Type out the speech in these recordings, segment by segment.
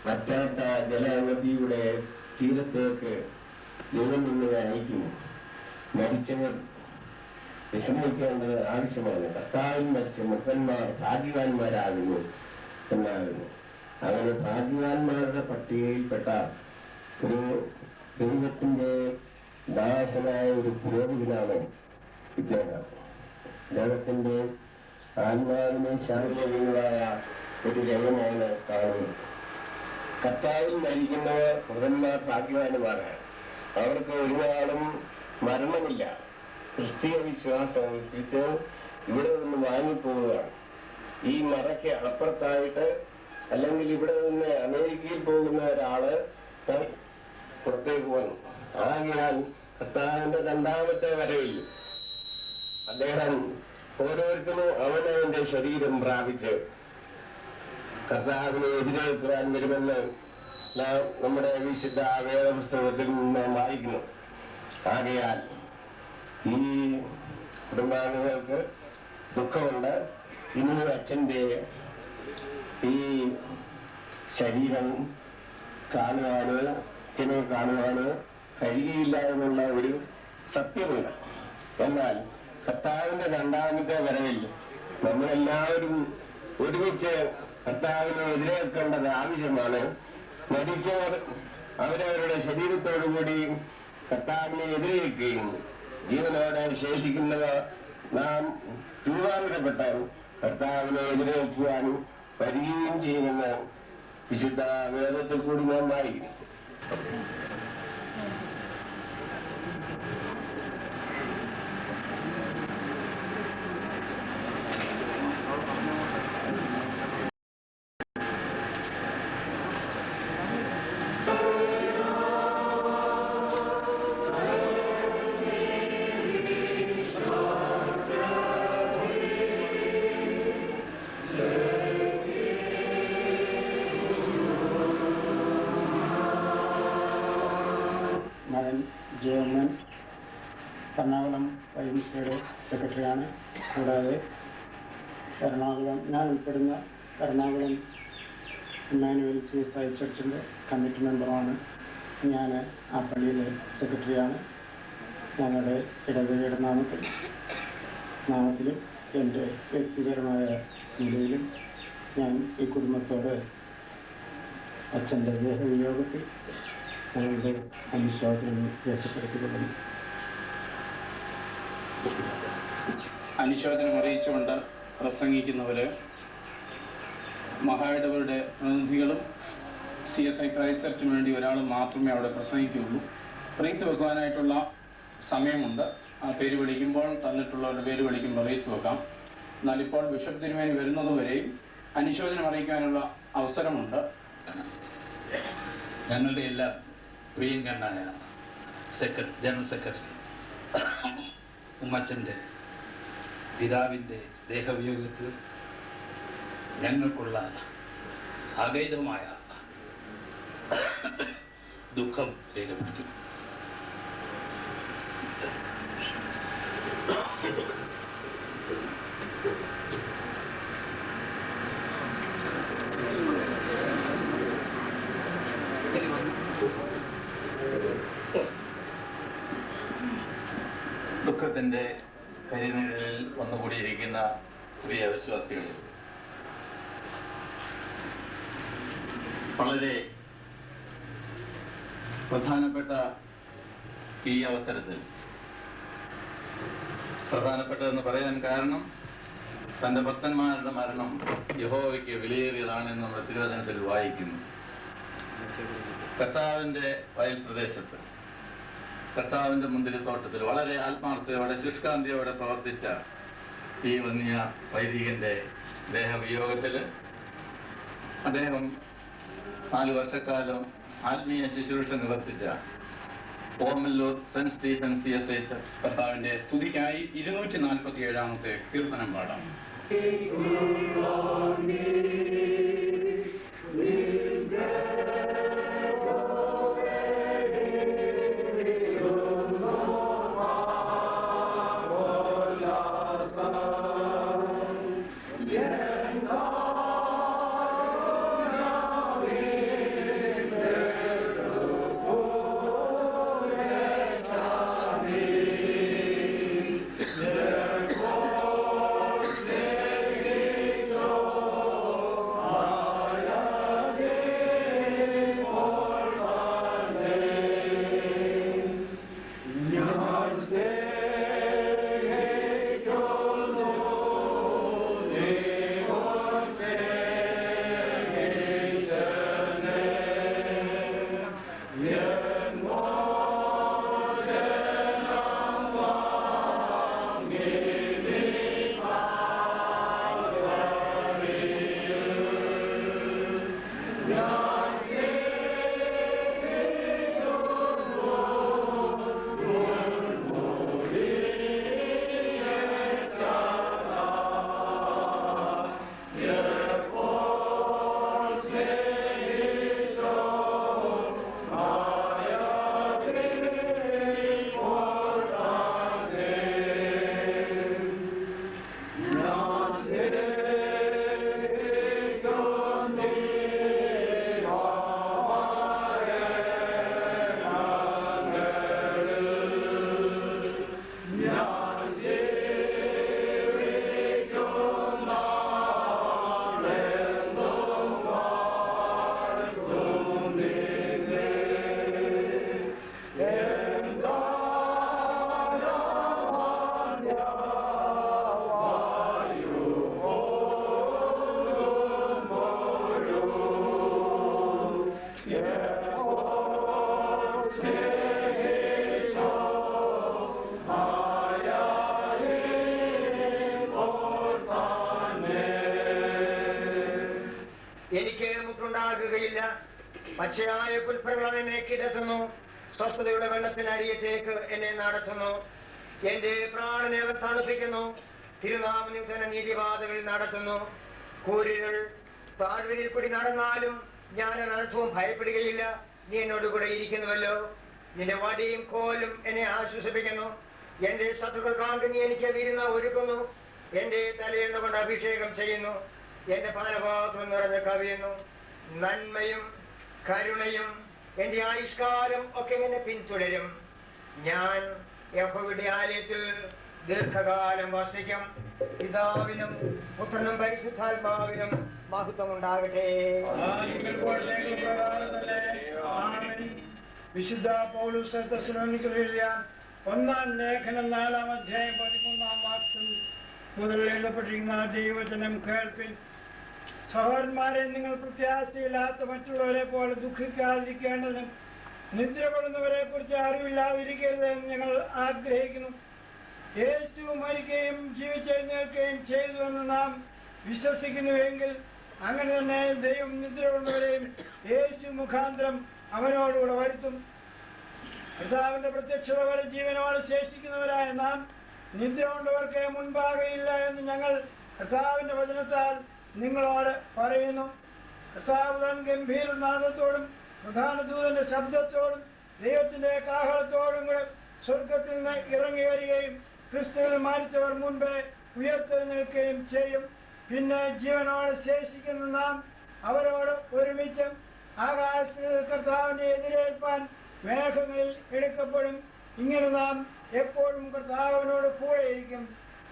വറ്റാത്ത ജലനദിയുടെ തീരത്തേക്ക് ദൈവം നിന്ന് അയക്കുന്നു. മരിച്ചവർ വിശ്രമിക്കേണ്ടത് ആവശ്യമാണ്. കർത്താവിൽ മരിച്ച മുപ്പന്മാർ ഭാഗ്യവാന്മാരാകുന്നു എന്നാകുന്നു. അങ്ങനെ ഭാഗ്യവാന്മാരുടെ പട്ടികയിൽപ്പെട്ട ഒരു ദൈവത്തിന്റെ ദാസനായ ഒരു പുരോഹിതനാണ് ഇദ്ദേഹം. ദൈവത്തിന്റെ ആത്മാവിനെ ശാരീരികമായ ഒരു രംഗമാണ് കാണുന്നത്. കർത്താവിൽ മരിക്കുന്നവർ പുത്രന്മാർ ഭാഗ്യവാന്മാരാണ്. അവർക്ക് ഒരുപാടും മരണമില്ല. ക്രിസ്തീയ വിശ്വാസം അനുസരിച്ച് ഇവിടെ നിന്ന് വാങ്ങിപ്പോവുകയാണ്. ഈ മറയ്ക്ക് അപ്പുറത്തായിട്ട് അല്ലെങ്കിൽ ഇവിടെ നിന്ന് അമേരിക്കയിൽ പോകുന്ന ഒരാള് പുറത്തേക്ക് വന്നു. ആകയാൽ കർത്താവിന്റെ രണ്ടാമത്തെ വരവിൽ അദ്ദേഹം ഓരോരുത്തരും അവനവന്റെ ശരീരം പ്രാപിച്ച് കർത്താവിനെ എതിരേൽക്കുവാൻ വരുമെന്ന് നാം നമ്മുടെ വിശുദ്ധ വേദപുസ്തകത്തിൽ നിന്ന് വായിക്കുന്നു. ആകയാൽ ഈ കുടുംബാംഗങ്ങൾക്ക് ദുഃഖമുണ്ട്. ഇനി അച്ഛന്റെ ഈ ശരീരം കാണുവാനോ അച്ഛനെ കാണുവാനോ കഴിയുകയില്ല എന്നുള്ള ഒരു സത്യമുണ്ട്. എന്നാൽ കർത്താവിന്റെ രണ്ടാമത്തെ വരവിൽ നമ്മളെല്ലാവരും ഒരുമിച്ച് കർത്താവിനെ എതിരേൽക്കേണ്ടത് ആവശ്യമാണ്. മരിച്ചവർ അവരവരുടെ ശരീരത്തോടുകൂടി കർത്താവിനെ എതിരേൽക്കുകയും ജീവനോടെ ശേഷിക്കുന്നവർ നാം രൂപാന്തരപ്പെട്ട കർത്താവിനെ എതിരേൽക്കുവാനും വരികയും ചെയ്യുമെന്ന് വിശുദ്ധ വേദത്തിൽ കൂടി നാം വായിക്കും. ജയമ്മൻ എറണാകുളം വൈദ്യശയുടെ സെക്രട്ടറിയാണ്. കൂടാതെ ഞാൻ ഉൾപ്പെടുന്ന എറണാകുളം ഇമ്മാനുവൽ സൂയിസൈഡ് ചർച്ചിൻ്റെ കമ്മിറ്റി മെമ്പറുമാണ്. ഞാൻ ആ പള്ളിയിലെ സെക്രട്ടറിയാണ്. ഞങ്ങളുടെ ഇടവകയുടെ നാമത്തിലും എൻ്റെ വ്യക്തിപരമായ നിലയിലും ഞാൻ ഈ കുടുംബത്തോട് അച്ഛൻ്റെ ദേഹവിയോഗത്തിൽ ഞങ്ങളുടെ അനുശോചനം രേഖപ്പെടുത്തിക്കൊള്ളുന്നു. അനുശോചനം അറിയിച്ചുകൊണ്ട് പ്രസംഗിക്കുന്നവര് മഹായിടവരുടെ പ്രതിനിധികളും CSI ക്രൈസ്റ്റ് ചർച്ചിന് വേണ്ടി ഒരാൾ മാത്രമേ അവിടെ പ്രസംഗിക്കുകയുള്ളൂ. റീത്ത് വെക്കുവാനായിട്ടുള്ള സമയമുണ്ട്. ആ പേര് വിളിക്കുമ്പോൾ തന്നിട്ടുള്ളവരുടെ പേര് വിളിക്കുമ്പോൾ റീത്ത് വെക്കാം. എന്നാൽ ഇപ്പോൾ ബിഷപ്പ് തിരുമേനി വരുന്നതുവരെയും അനുശോചനം അറിയിക്കാനുള്ള അവസരമുണ്ട്. ഞങ്ങളുടെ എല്ലാ പ്രിയങ്കരനായ ജനറൽ സെക്രട്ടറി ഉമ്മച്ചൻ്റെ പിതാവിൻ്റെ ദേഹവിയോഗത്തിൽ ഞങ്ങൾക്കുള്ള അഗൈതമായ ദുഃഖം രേഖപ്പെടുത്തി. ദുഃഖത്തിൻ്റെ കരിനിഴലിൽ വന്നുകൂടിയിരിക്കുന്ന പ്രിയ വിശ്വാസികൾ, വളരെ പ്രധാനപ്പെട്ട ഈ അവസരത്തിൽ പ്രധാനപ്പെട്ടതെന്ന് പറയാൻ കാരണം തൻ്റെ ഭക്തന്മാരുടെ മരണം യഹോവയ്ക്ക് വിലയേറിയതാണെന്ന് നമ്മുടെ തിരുവചനത്തിൽ വായിക്കുന്നു. കർത്താവിൻ്റെ വയൽ പ്രദേശത്ത്, കർത്താവിൻ്റെ മുന്തിരിത്തോട്ടത്തിൽ വളരെ ആത്മാർത്ഥതയോടെ ശുഷ്കാന്തിയോടെ പ്രവർത്തിച്ച ഈ വന്യ വൈദികന്റെ ദേഹവിയോഗത്തിൽ അദ്ദേഹം 4 വർഷക്കാലം ആത്മീയ ശുശ്രൂഷ നിവർത്തിച്ച ഓമല്ലൂർ സെന്റ് സ്റ്റീഫൻ CSI കർത്താവിന്റെ സ്തുതിക്കായി 247-ാമത്തെ കീർത്തനം പാടാം. എനിക്ക് മുട്ടുണ്ടാകുകയില്ല. പച്ചയായ പുൽപ്പുറങ്ങൾ എന്നെ കിടത്തുന്നു, സ്വസ്ഥതയുടെ വെള്ളത്തിനരിയത്തേക്ക് എന്നെ നടത്തുന്നു. എന്റെ പ്രാണനെ അവർ തണുപ്പിക്കുന്നു, തിരുനാമനിധന നീതിപാതകളിൽ നടത്തുന്നു. കൂരികൾ താഴ്വരയിൽ കൂടി നടന്നാലും ഞാൻ അനർത്ഥവും ഭയപ്പെടുകയില്ല. നീ എന്നോടുകൂടെ ഇരിക്കുന്നുവല്ലോ, നിന്റെ വടിയും കോലും എന്നെ ആശ്വസിപ്പിക്കുന്നു. എന്റെ ശത്രുക്കൾ കാണുക നീ എനിക്ക് വിരുന്ന് ഒരുക്കുന്നു, എന്റെ തലയെണ്ണ കൊണ്ട് അഭിഷേകം ചെയ്യുന്നു, എന്റെ പാനപാത്രം നിറഞ്ഞ് കവിയുന്നു. നന്മയും കരുണയും എന്റെ ആയുഷ്കാലം ഒക്കെ എന്നെ പിന്തുടരും. ഞാൻ യഹോവയുടെ ആലയത്തിൽ ദീർഘകാലം വസിക്കും. പിതാവിനും പുത്രനും പരിശുദ്ധാത്മാവിനും മഹത്വം ഉണ്ടാകട്ടെ. വിശുദ്ധ പൗലോസ് തെസ്സലോനിക്കയിലെ 1-ാം ലേഖനം 4-ാം അധ്യായം 13-ാം വാക്യം മുതൽ എഴുതപ്പെട്ടിരിക്കുന്ന ദൈവവചനം കേൾപ്പിൻ. സഹോദരന്മാരെ, നിങ്ങൾ പ്രത്യാശയില്ലാത്ത മറ്റുള്ളവരെ പോലെ ദുഃഖിക്കാതിരിക്കേണ്ടതിനും നിദ്ര കൊള്ളുന്നവരെ കുറിച്ച് അറിവില്ലാതിരിക്കരുത് എന്ന് ഞങ്ങൾ ആഗ്രഹിക്കുന്നു. യേശു മരിക്കുകയും ജീവിച്ചെഴുന്നേൽക്കുകയും ചെയ്തുവെന്ന് നാം വിശ്വസിക്കുന്നുവെങ്കിൽ അങ്ങനെ തന്നെ ദൈവം നിദ്ര കൊള്ളുന്നവരെയും യേശു മുഖാന്തരം അവനോടുകൂടെ വരുത്തും. കർത്താവിന്റെ പ്രത്യക്ഷത വരെ ജീവനോടെ ശേഷിക്കുന്നവരായ നാം നിദ്ര കൊണ്ടവർക്ക് മുൻപാകെയില്ല എന്ന് ഞങ്ങൾ കർത്താവിന്റെ വചനത്താൽ നിങ്ങളോട് പറയുന്നു. കർത്താവ് താൻ ഗംഭീരനാദത്തോടും പ്രധാന ദൂതന്റെ ശബ്ദത്തോടും ദൈവത്തിന്റെ കാഹളത്തോടും കൂടെ സ്വർഗത്തിൽ നിന്ന് ഇറങ്ങി വരികയും ക്രിസ്തുവിൽ മരിച്ചവർ മുൻപേ ഉയർത്തെഴുന്നേൽക്കുകയും ചെയ്യും. പിന്നെ ജീവനോടെ ശേഷിക്കുന്ന നാം അവരോട് ഒരുമിച്ച് ആകാശത്തിൽ കർത്താവിനെ എതിരേൽപ്പാൻ മേഘങ്ങളിൽ എടുക്കപ്പെടും. ഇങ്ങനെ നാം എപ്പോഴും കർത്താവിനോട് കൂടെയിരിക്കും.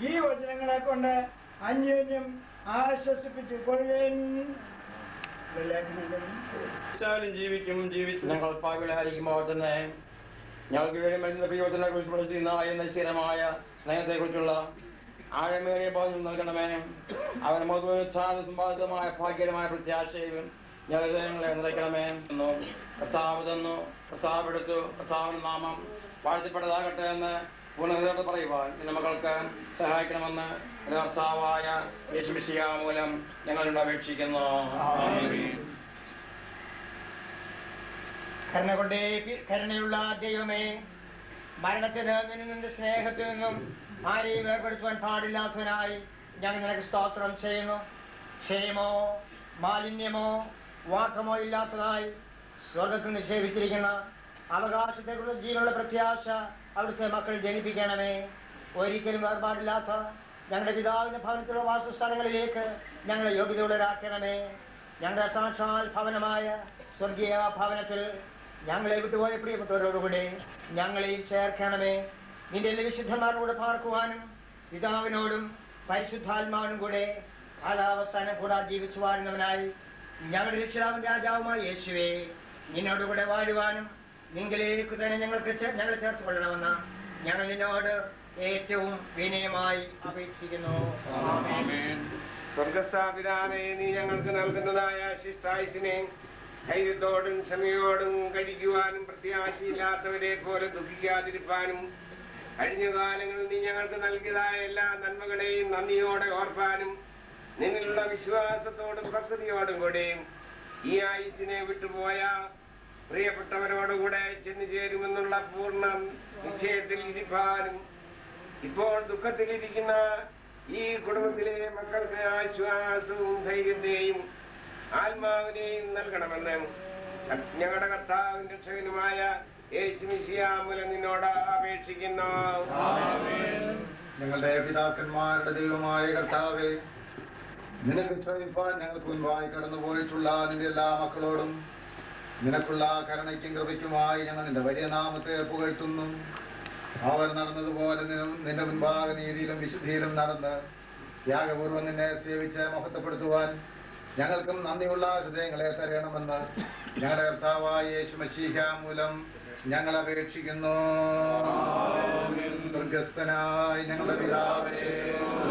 ഈ വചനങ്ങളെ കൊണ്ട് അന്യോന്യം ആശ്വസിപ്പിച്ചു കൊള്ളുകയും ജീവിക്കും. ജീവിച്ച് ഞങ്ങൾ പാവികളായിരിക്കുമ്പോൾ തന്നെ ഞങ്ങൾക്ക് വേണ്ടി മരുന്ന പ്രിയോജനെ കുറിച്ച് പഠിച്ചിരുന്ന എന്ന സ്ഥിരമായ സ്നേഹത്തെക്കുറിച്ചുള്ള ആഴമേറിയ ബോധം നൽകണമേ. അവന് മധുരച്ഛാദ സമ്പാദിതമായ ഭാഗ്യകരമായ പ്രത്യാശയും ഞങ്ങളെ നിറയ്ക്കണമേ. കർത്താവ് തന്നു, കർത്താവ് എടുത്തു, കർത്താവിന്റെ നാമം വാഴ്ത്തപ്പെട്ടതാകട്ടെ എന്ന് പൂർണ്ണതയോടെ പറയുവാൻ എന്റെ മക്കൾക്ക് സഹായിക്കണമെന്ന് കർത്താവായ യേശുമിശിഹ മൂലം ഞങ്ങളോട് അപേക്ഷിക്കുന്നു. കരുണയുള്ള ദൈവമേ, മരണത്തിൽ നിന്റെ സ്നേഹത്തിൽ നിന്നും ആരെയും ഏർപ്പെടുത്തുവാൻ പാടില്ലാത്തവനായി ഞങ്ങൾ നിനക്ക് സ്തോത്രം ചെയ്യുന്നു. ക്ഷയമോ മാലിന്യമോ വാട്ടമോ ഇല്ലാത്തതായി സ്വർഗത്തിൽ നിക്ഷേപിച്ചിരിക്കുന്ന അവകാശത്തെക്കുറിച്ച് ജീവനുള്ള പ്രത്യാശ അവിടുത്തെ മക്കൾ ജനിപ്പിക്കണമേ. ഒരിക്കലും വേർപാടില്ലാത്ത ഞങ്ങളുടെ പിതാവിന്റെ ഭവനത്തിലുള്ള വാസസ്ഥലങ്ങളിലേക്ക് ഞങ്ങളെ യോഗ്യതയുള്ളവരാക്കണമേ. ഞങ്ങളുടെ സാക്ഷാൽ ഭവനമായ സ്വർഗീയ ഭവനത്തിൽ ഞങ്ങളെ വിട്ടുപോയ പ്രിയപ്പെട്ടവരോടുകൂടി ഞങ്ങളെയും ചേർക്കണമേ. നിന്റെ എല്ലാ വിശുദ്ധന്മാരോട് പാർക്കുവാനും പിതാവിനോടും പരിശുദ്ധാത്മാവിനും കൂടെ കാലാവസാനം കൂടാതെ ജീവിച്ചു വാഴുന്നവനായി ഞങ്ങളുടെ രക്ഷിതാവും രാജാവുമായ യേശുവേ, നിന്നോടുകൂടെ വാഴുവാനും നിങ്ങളിലേക്ക് തന്നെ ഞങ്ങളെ ചേർത്ത് കൊള്ളണമെന്ന് ഞങ്ങൾ നിന്നോട് ഏറ്റവും വിനയമായി അപേക്ഷിക്കുന്നു. സ്വർഗസ്ഥാപിതാവേ, നീ ഞങ്ങൾക്ക് നൽകുന്നതായ ശിഷ്ടായുസിനെ ധൈര്യത്തോടും ക്ഷമയോടും കഴിക്കുവാനും പ്രത്യാശയില്ലാത്തവരെ പോലെ ദുഃഖിക്കാതിരിപ്പാനും കഴിഞ്ഞ കാലങ്ങളിൽ നീ ഞങ്ങൾക്ക് നൽകിയതായ എല്ലാ നന്മകളെയും നന്ദിയോടെ ഓർപ്പാനും നിന്നിലുള്ള വിശ്വാസത്തോടും ഭക്തിയോടും കൂടെയും ഈ ആയുസിനെ വിട്ടുപോയ പ്രിയപ്പെട്ടവരോടുകൂടെ ചെന്നു ചേരുമെന്നുള്ള പൂർണ്ണ നിശ്ചയത്തിൽ ഇരിപ്പാനും ഇപ്പോൾ ദുഃഖത്തിലിരിക്കുന്ന ഈ കുടുംബത്തിലെ മക്കൾക്ക് ആശ്വാസവും ധൈര്യത്തെയും ആത്മാവിനെയും നൽകണമെന്ന് ഞങ്ങളുടെ കർത്താവിന്റെ രക്ഷകനുമായ യേശുമിശിഹ മൂലം നിന്നോട് അപേക്ഷിക്കുന്നു. ഞങ്ങളുടെ പിതാക്കന്മാരുടെ ദൈവമായ കർത്താവേ, നിനക്ക് ശ്രമിപ്പാൻ ഞങ്ങൾക്ക് മുൻപായി കടന്നുപോയിട്ടുള്ള നിന്റെ എല്ലാ മക്കളോടും നിനക്കുള്ള കരുണയ്ക്കും കൃപയ്ക്കുമായി ഞങ്ങൾ നിന്റെ വലിയ നാമത്തെ പുകഴ്ത്തുന്നു. അവർ നടന്നതുപോലെ നിന്റെ മുൻപാകെ നീതിയിലും വിശുദ്ധിയിലും നടന്ന് ത്യാഗപൂർവ്വം നിന്നെ സേവിച്ച് മഹത്വപ്പെടുത്തുവാൻ ഞങ്ങൾക്കും നന്ദിയുള്ള ഹൃദയങ്ങളെ തരണമെന്ന് ഞങ്ങളുടെ കർത്താവായ യേശുമിശിഹ മൂലം ഞങ്ങൾ അപേക്ഷിക്കുന്നു. സ്വർഗ്ഗസ്ഥനായ ഞങ്ങളുടെ പിതാവേ,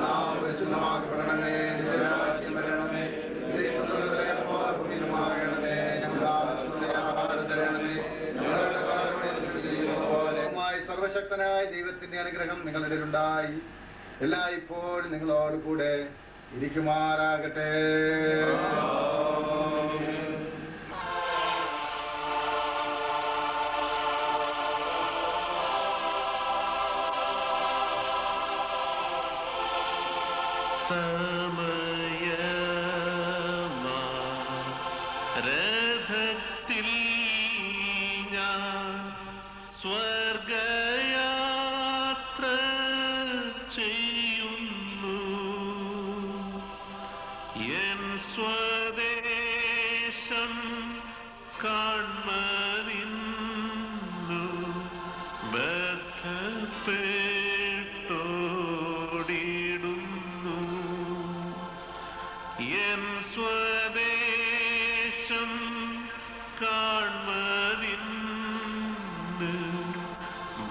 നാമം പരിശുദ്ധമാക്കപ്പെടണമേ, നിന്റെ രാജ്യം വരണമേ, ഭൂമിയിലുമാകണമേ, ഞങ്ങളുടെ ആവശ്യമുള്ള ആഹാരം തരണമേ, ഞങ്ങളുടെ കടങ്ങളെ ക്ഷമിച്ചിരിക്കുന്നത് പോലെ സർവശക്തനായ ദൈവത്തിന്റെ അനുഗ്രഹം നിങ്ങളുടെ ഉണ്ടായി എല്ലായ്പ്പോഴും നിങ്ങളോട് കൂടെ ഇരിക്കുമാറാകട്ടെ. രഥത്തിൽ ഞാൻ സ്വർഗയാത്ര ചെയ്യുന്നു. എൻ സ്വദേശം കാൺമതിന്നു ബദ്ധപ്പെട്ടോടിടുന്നു. എൻ സ്വദേശം കാൺമതിന്ന്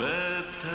ബദ്ധപ്പെട്ടോടിടുന്നു.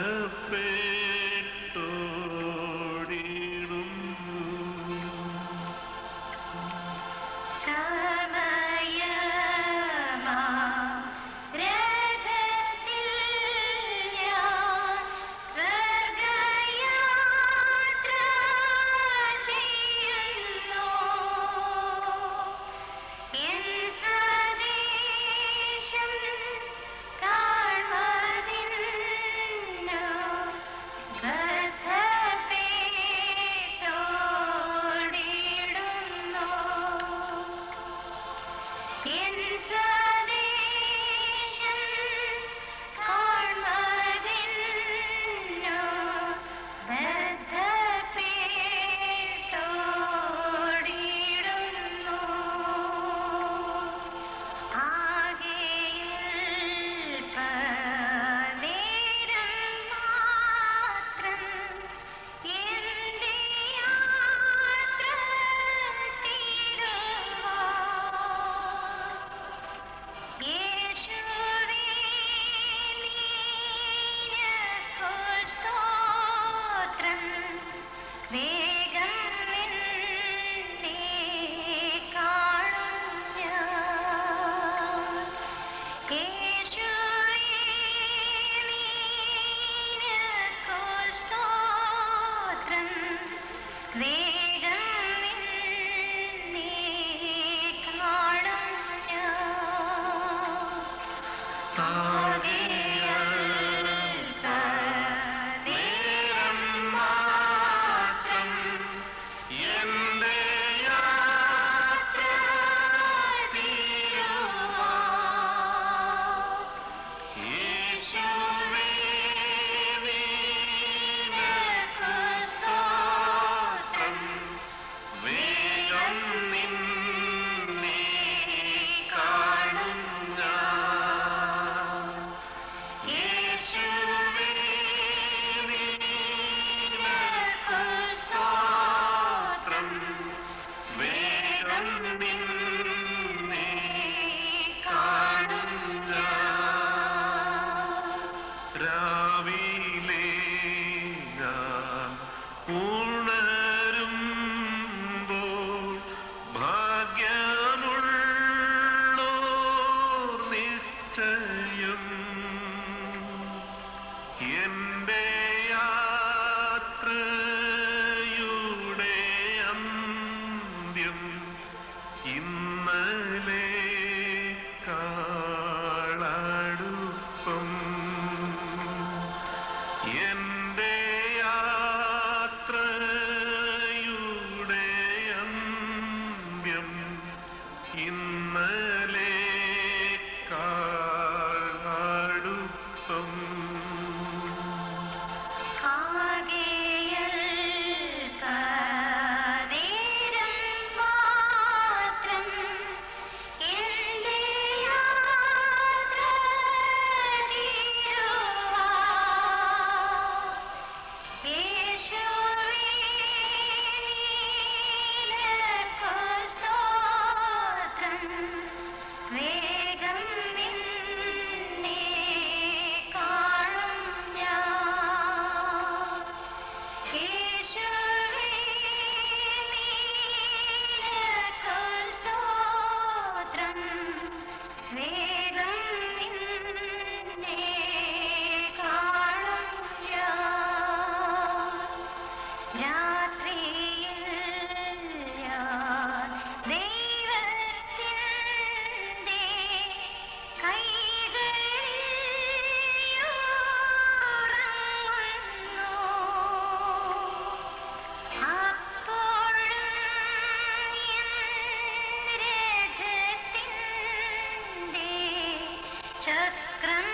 വേഗം ചക്രം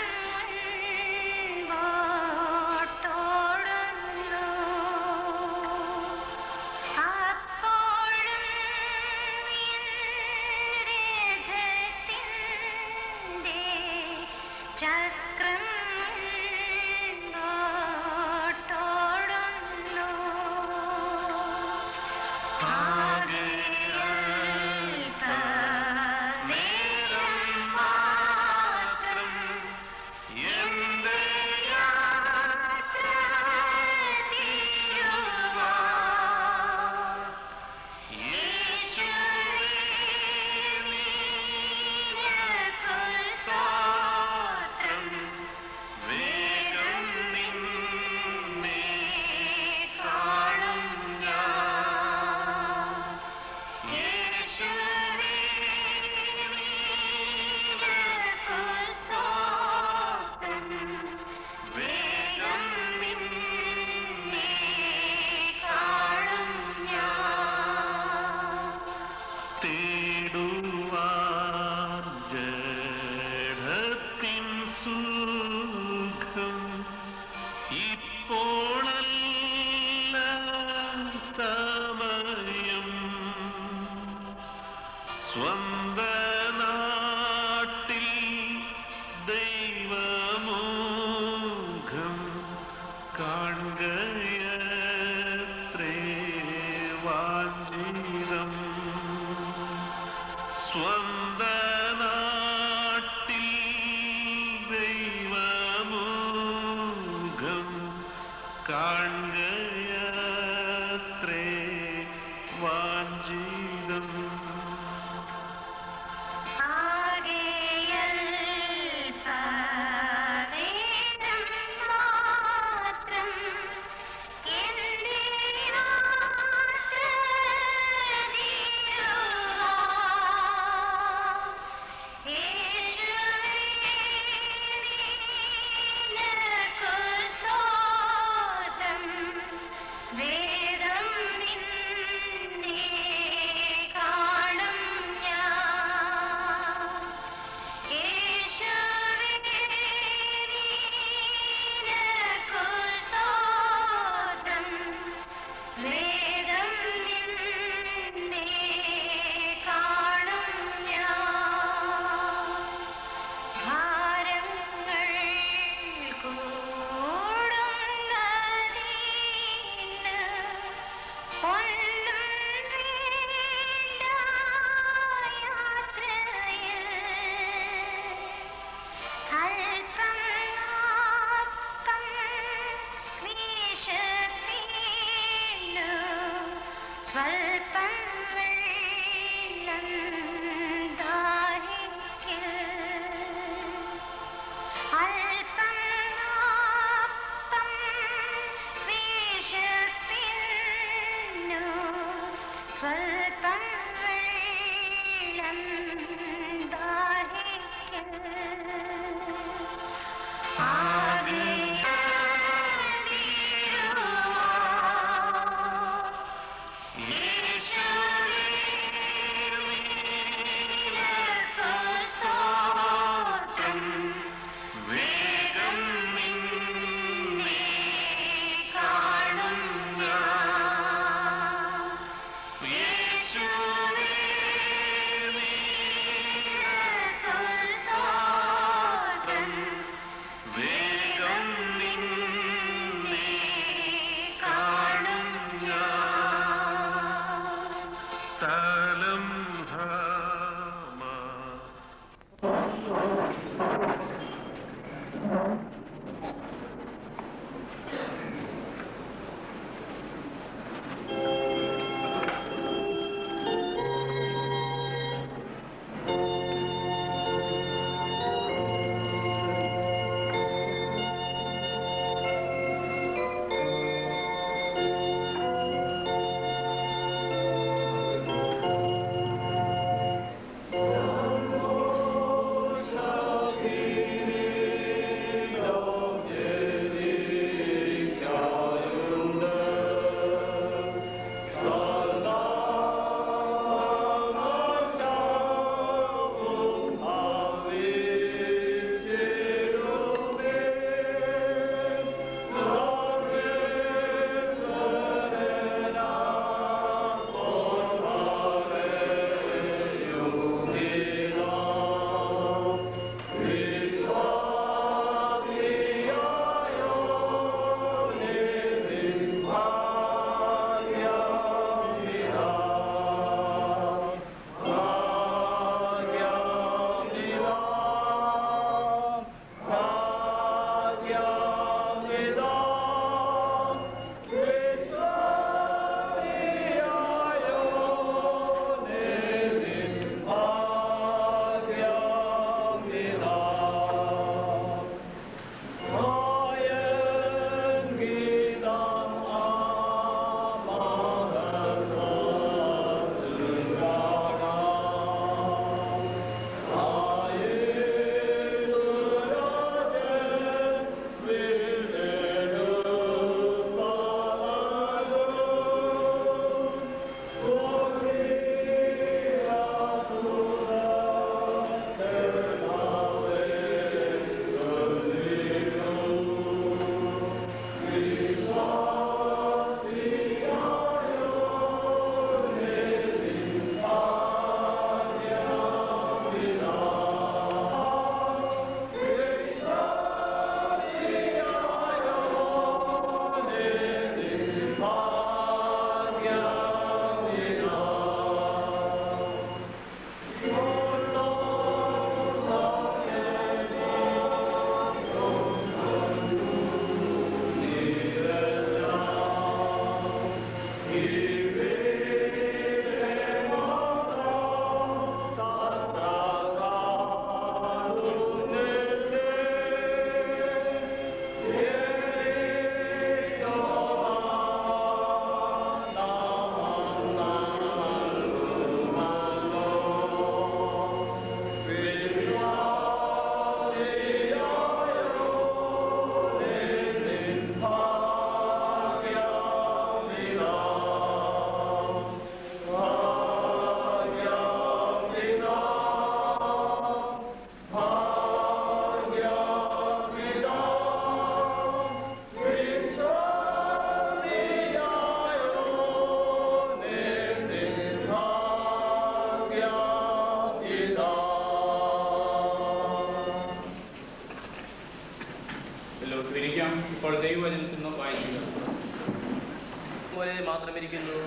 മാത്രം ഇരിക്കുന്നു.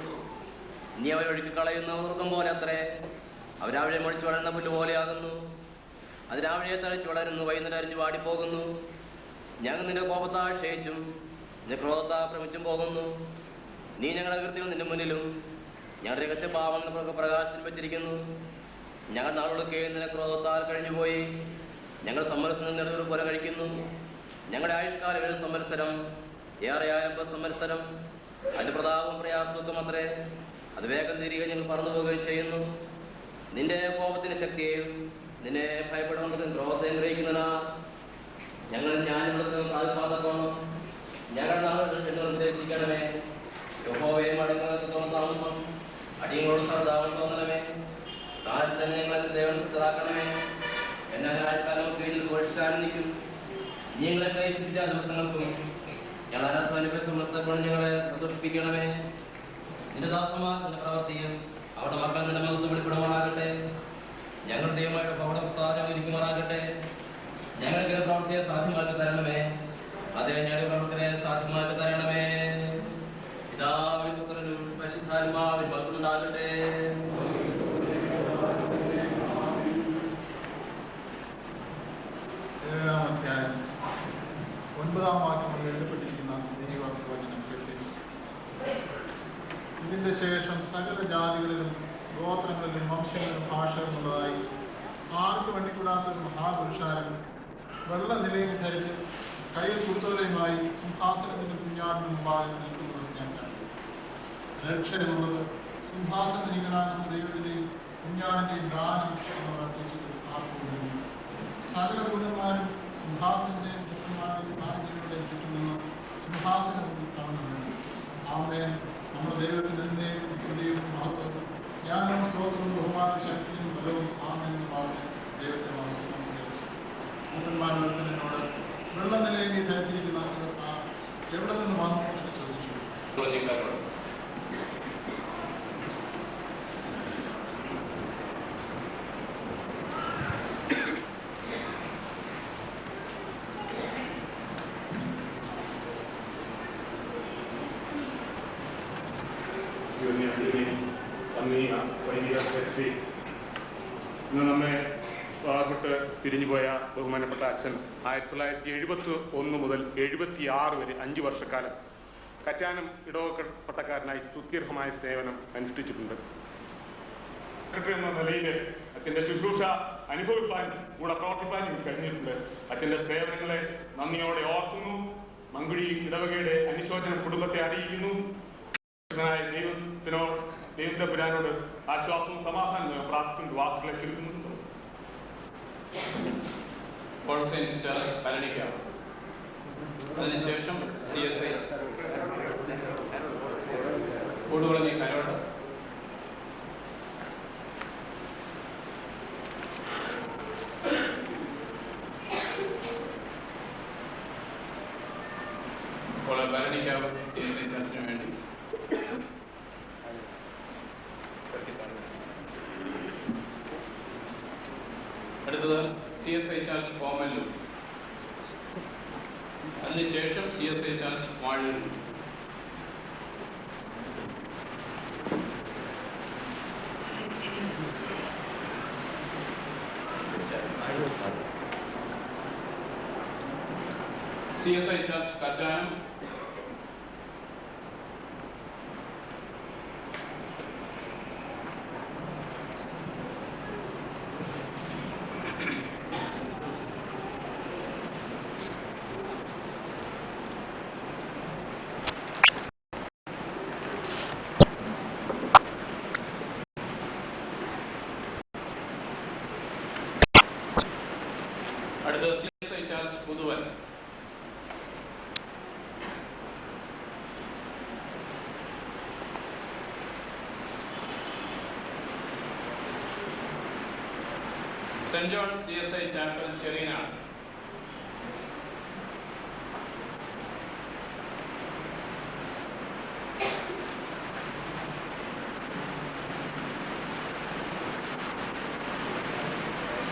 നീ അവരൊഴുക്കി കളയുന്ന ഉറക്കം പോലെ അത്രേ. അവരാവഴെ മുഴിച്ചു വളരുന്ന പുല്ല് പോലെയാകുന്നു. അതിരാവഴെ തഴച്ചു വളരുന്നു, വൈകുന്നേരം അരിഞ്ഞു വാടിപ്പോകുന്നു. ഞങ്ങൾ നിന്റെ കോപത്താൽ ക്ഷയിച്ചും നിന്റെ ക്രോധത്താൽ ഭ്രമിച്ചും പോകുന്നു. നീ ഞങ്ങളുടെ കൃത്യങ്ങൾ നിന്റെ മുന്നിലും ഞങ്ങളുടെ രഹസ്യഭാവം പ്രകാശം വെച്ചിരിക്കുന്നു. ഞങ്ങൾ നാളൊക്കെ നിന്റെ ക്രോധത്താൽ കഴിഞ്ഞുപോയി. ഞങ്ങൾ സംവത്സരം നെടുവീർ പോലെ കഴിക്കുന്നു. ഞങ്ങളുടെ ആയുഷ്കാലം 7 സംവത്സരം, ഏറെയായ 50 സംവത്സരം. അതിന്റെ പ്രതാപവും പ്രയാസത്വം അത്രേ. അത് വേഗം തിരികെ ഞങ്ങൾ പറന്നു പോവുകയും ചെയ്യുന്നു. നിന്റെ കോപത്തിന്റെ ശക്തിയെയും നിന്നെ ഭയപ്പെടുന്നതും ക്രോധത്തെയും ഗ്രഹിക്കുന്നതിനാ ഞങ്ങൾ ജ്ഞാനങ്ങൾക്ക് സാധിപ്പാതോണം ഞങ്ങൾ നാളെ നിർദ്ദേശിക്കണമേ. യഹോവയെ മടങ്ങുന്നത്തോളം താമസം അടിയങ്ങളോട് സർദാവൻ തോന്നണമേ. കാലത്ത് തന്നെ ഞങ്ങളെ ദേവനത്തിലാക്കണമേ. എന്നാൽ ആൾക്കാലം കീഴിൽ ഘോഷിച്ചാനന്ദിക്കും. നീ ഞങ്ങളെ ക്ലേശിപ്പിച്ച ദിവസങ്ങൾക്കും ഞങ്ങൾ അനുഭവിച്ചുകൊണ്ട് ഞങ്ങളെ പ്രദർശിപ്പിക്കണമേ. നിന്റെ ദാസന്മാർ നിന്റെ പ്രവർത്തിയും അവരുടെ മക്കൾ നിന്റെ മനസ്സ് വെളിപ്പെടുമാറാകട്ടെ. ഞങ്ങൾ ദൈവമായിട്ട് അവിടെ സാധനം ഇരിക്കുമാറാകട്ടെ. ഞങ്ങൾക്ക് പ്രവർത്തിയെ സാധ്യമാക്കി തരണമേ. അതേ ഞങ്ങളുടെ പ്രവർത്തനെ സാധ്യമാക്കി തരണമേ. പിതാവിനും പുത്രനും പരിശുദ്ധാത്മാവിനും മക്കളുണ്ടാകട്ടെ. 7-ാം അധ്യായം 9-ാം വാക്യത്തിൽ എഴുതപ്പെട്ടിരിക്കുന്ന ദൈവവചനം കേൾക്കുന്നു. ഇതിന്റെ ശേഷം സകല ജാതികളിലും ഗോത്രങ്ങളിലും വംശങ്ങളിലും ഭാഷകളുള്ളതായി ആർക്കും എണ്ണിക്കൂടാത്തൊരു മഹാപുരുഷാരം വെള്ള നിലയിൽ ധരിച്ച് കയ്യിൽ കുടുത്തോലയുമായി സിംഹാസനത്തിന്റെ കുഞ്ഞാടിന് മുമ്പാകെ നിൽക്കുന്നത് ഞാൻ കണ്ടു. രക്ഷ എന്നുള്ളത് സിംഹാസനനികനായ നമ്മുടെ ദൈവത്തിന്റെയും കുഞ്ഞാടിന്റെയും ദാനം എന്നുള്ള അർത്ഥത്തിൽ ആർക്കും സകല പുരുഷന്മാരും സിംഹാസനത്തിന്റെയും പുത്രന്മാരുടെയും ആചാര്യങ്ങളുടെയും ചുറ്റും നിന്ന് സിംഹാസനത്തിൽ കാണുന്നുണ്ട്. ആമേൻ. നമ്മുടെ ദൈവത്തിന്റെ മഹത്വം ജ്ഞാനവും സ്തോത്രവും ബഹുമാന ശക്തിയും ബലവും ആമേൻ എന്ന് പറഞ്ഞ് ദൈവത്തെ നമസ്കരിച്ചു. പുത്രന്മാരോട് വെള്ള നിലയിൽ ധരിച്ചിരിക്കുന്ന എവിടെ നിന്ന് വന്നു എന്ന് ചോദിച്ചു. ഇന്ന് നമ്മെ പാവപ്പെട്ട് പിരിഞ്ഞുപോയ ബഹുമാനപ്പെട്ട അച്ഛൻ 1971 മുതൽ 76 വരെ 5 വർഷക്കാലം കറ്റാനം ഇടവകപ്പട്ടക്കാരനായി സ്തുത്യർഹമായ സേവനം അനുഷ്ഠിച്ചിട്ടുണ്ട്. സെക്രട്ടറി എന്ന നിലയിൽ അച്ഛൻ്റെ ശുശ്രൂഷ അനുഭവിപ്പാനും കൂടെ പ്രവർത്തിപ്പാനും കഴിഞ്ഞിട്ടുണ്ട്. അച്ഛൻ്റെ സേവനങ്ങളെ നന്ദിയോടെ ഓർക്കുന്നു. മങ്കുഴി ഇടവകയുടെ അനുശോചനം കുടുംബത്തെ അറിയിക്കുന്നു. ദൈവത്തെ പുരാനോട് ആശ്വാസവും സമാധാനവും പ്രാർത്ഥിക്കുന്ന വാക്കുകളെ കേൾക്കുന്നുണ്ട്. അതിനുശേഷം CSI കൂടുകുളഞ്ഞി കരോട് ഇപ്പോൾ ഭരണിക്കാവ് CSI ചർച്ചിന് വേണ്ടി അടുത്തത് CSI ചർച്ച് കോമല്ലൂർ, അതിനുശേഷം CSI church Vazhoor. CSI church Kattanam, അടുത്ത CSI church Puthuvan, saint John's CSI chapel Cheriyanad,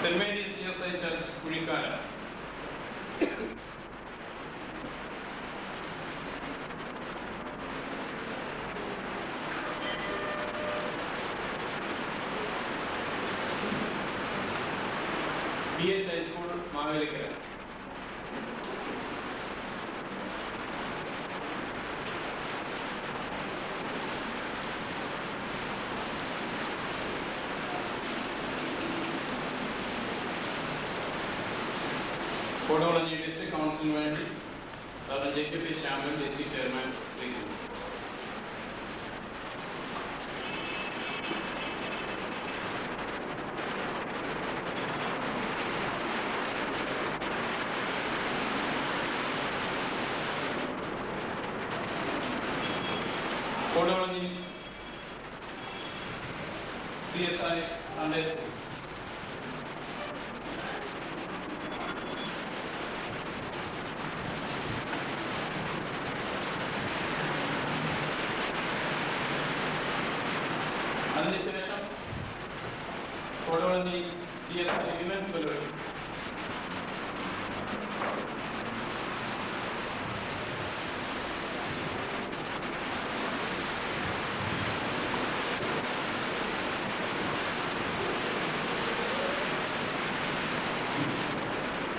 saint Mary's CSI church Kuzhikkala, BH high school Mavelikkara. Kodolanji district കൗൺസിലിന് വേണ്ടി doctor Jacob Shyaman district chairman അറിയിക്കുന്നു. Kodolanji CSI Sunday school. അതിനുശേഷം Kodolanji CSI women's fellowship.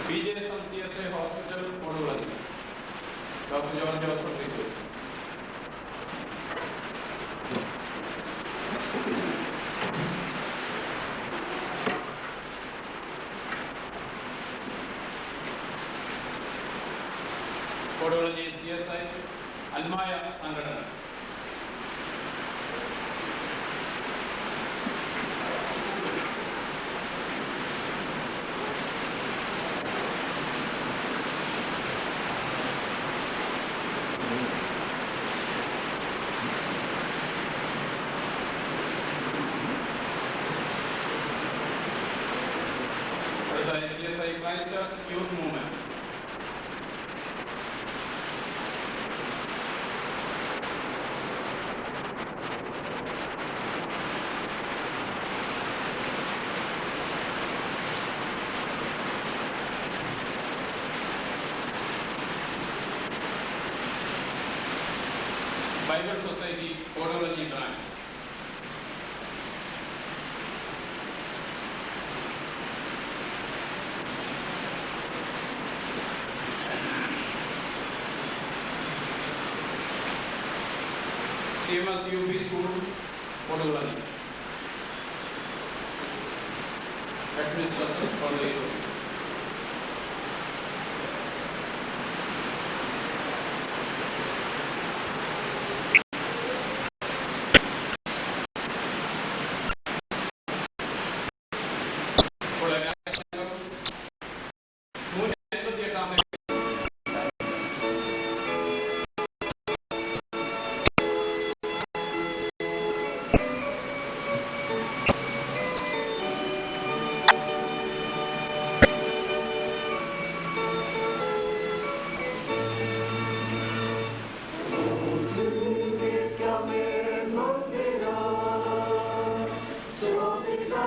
BJSM CSI hospital Kodolanji doctor John Joseph റിക്കു. Kodolanji CSI അൽമായ സംഘടന. അടുത്തതായി CSI Christ church youth movement. Bible society Kodolanji branch. CMS UP school കോടോളഞ്ഞി. Administrator Kodolanji. Show me the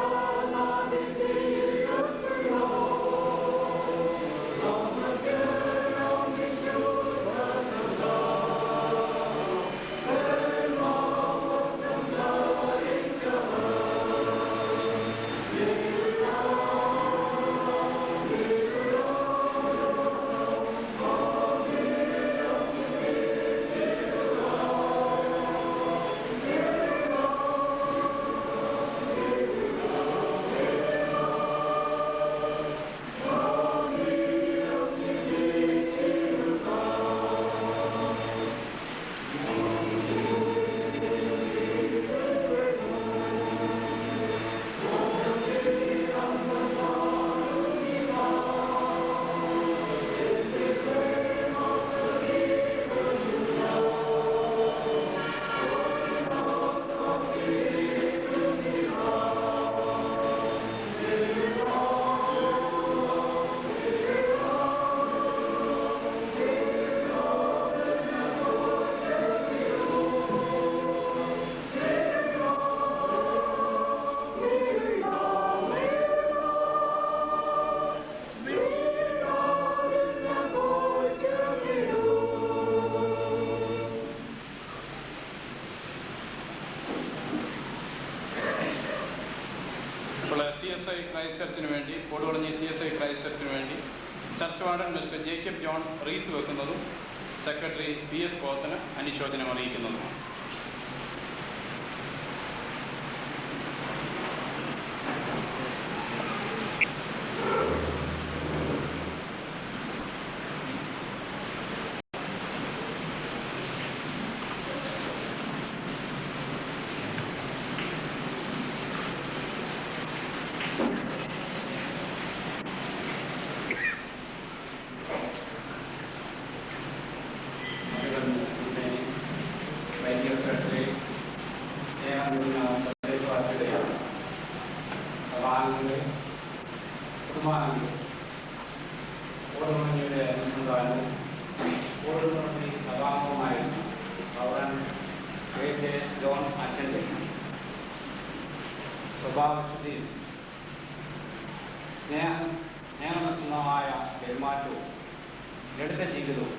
CSI Christ ചർച്ചിന് വേണ്ടി Koduvalanji CSI Christ ചർച്ചിന് വേണ്ടി church warden mister Jacob John wreath വെക്കുന്നതും secretary PS പോത്തന് അനുശോചനം അറിയിക്കുന്നതുമാണ്. സ്വഭാവശുദ്ധിയും സ്നേഹനിർമ്മമായ പെരുമാറ്റവും ലളിത ജീവിതവും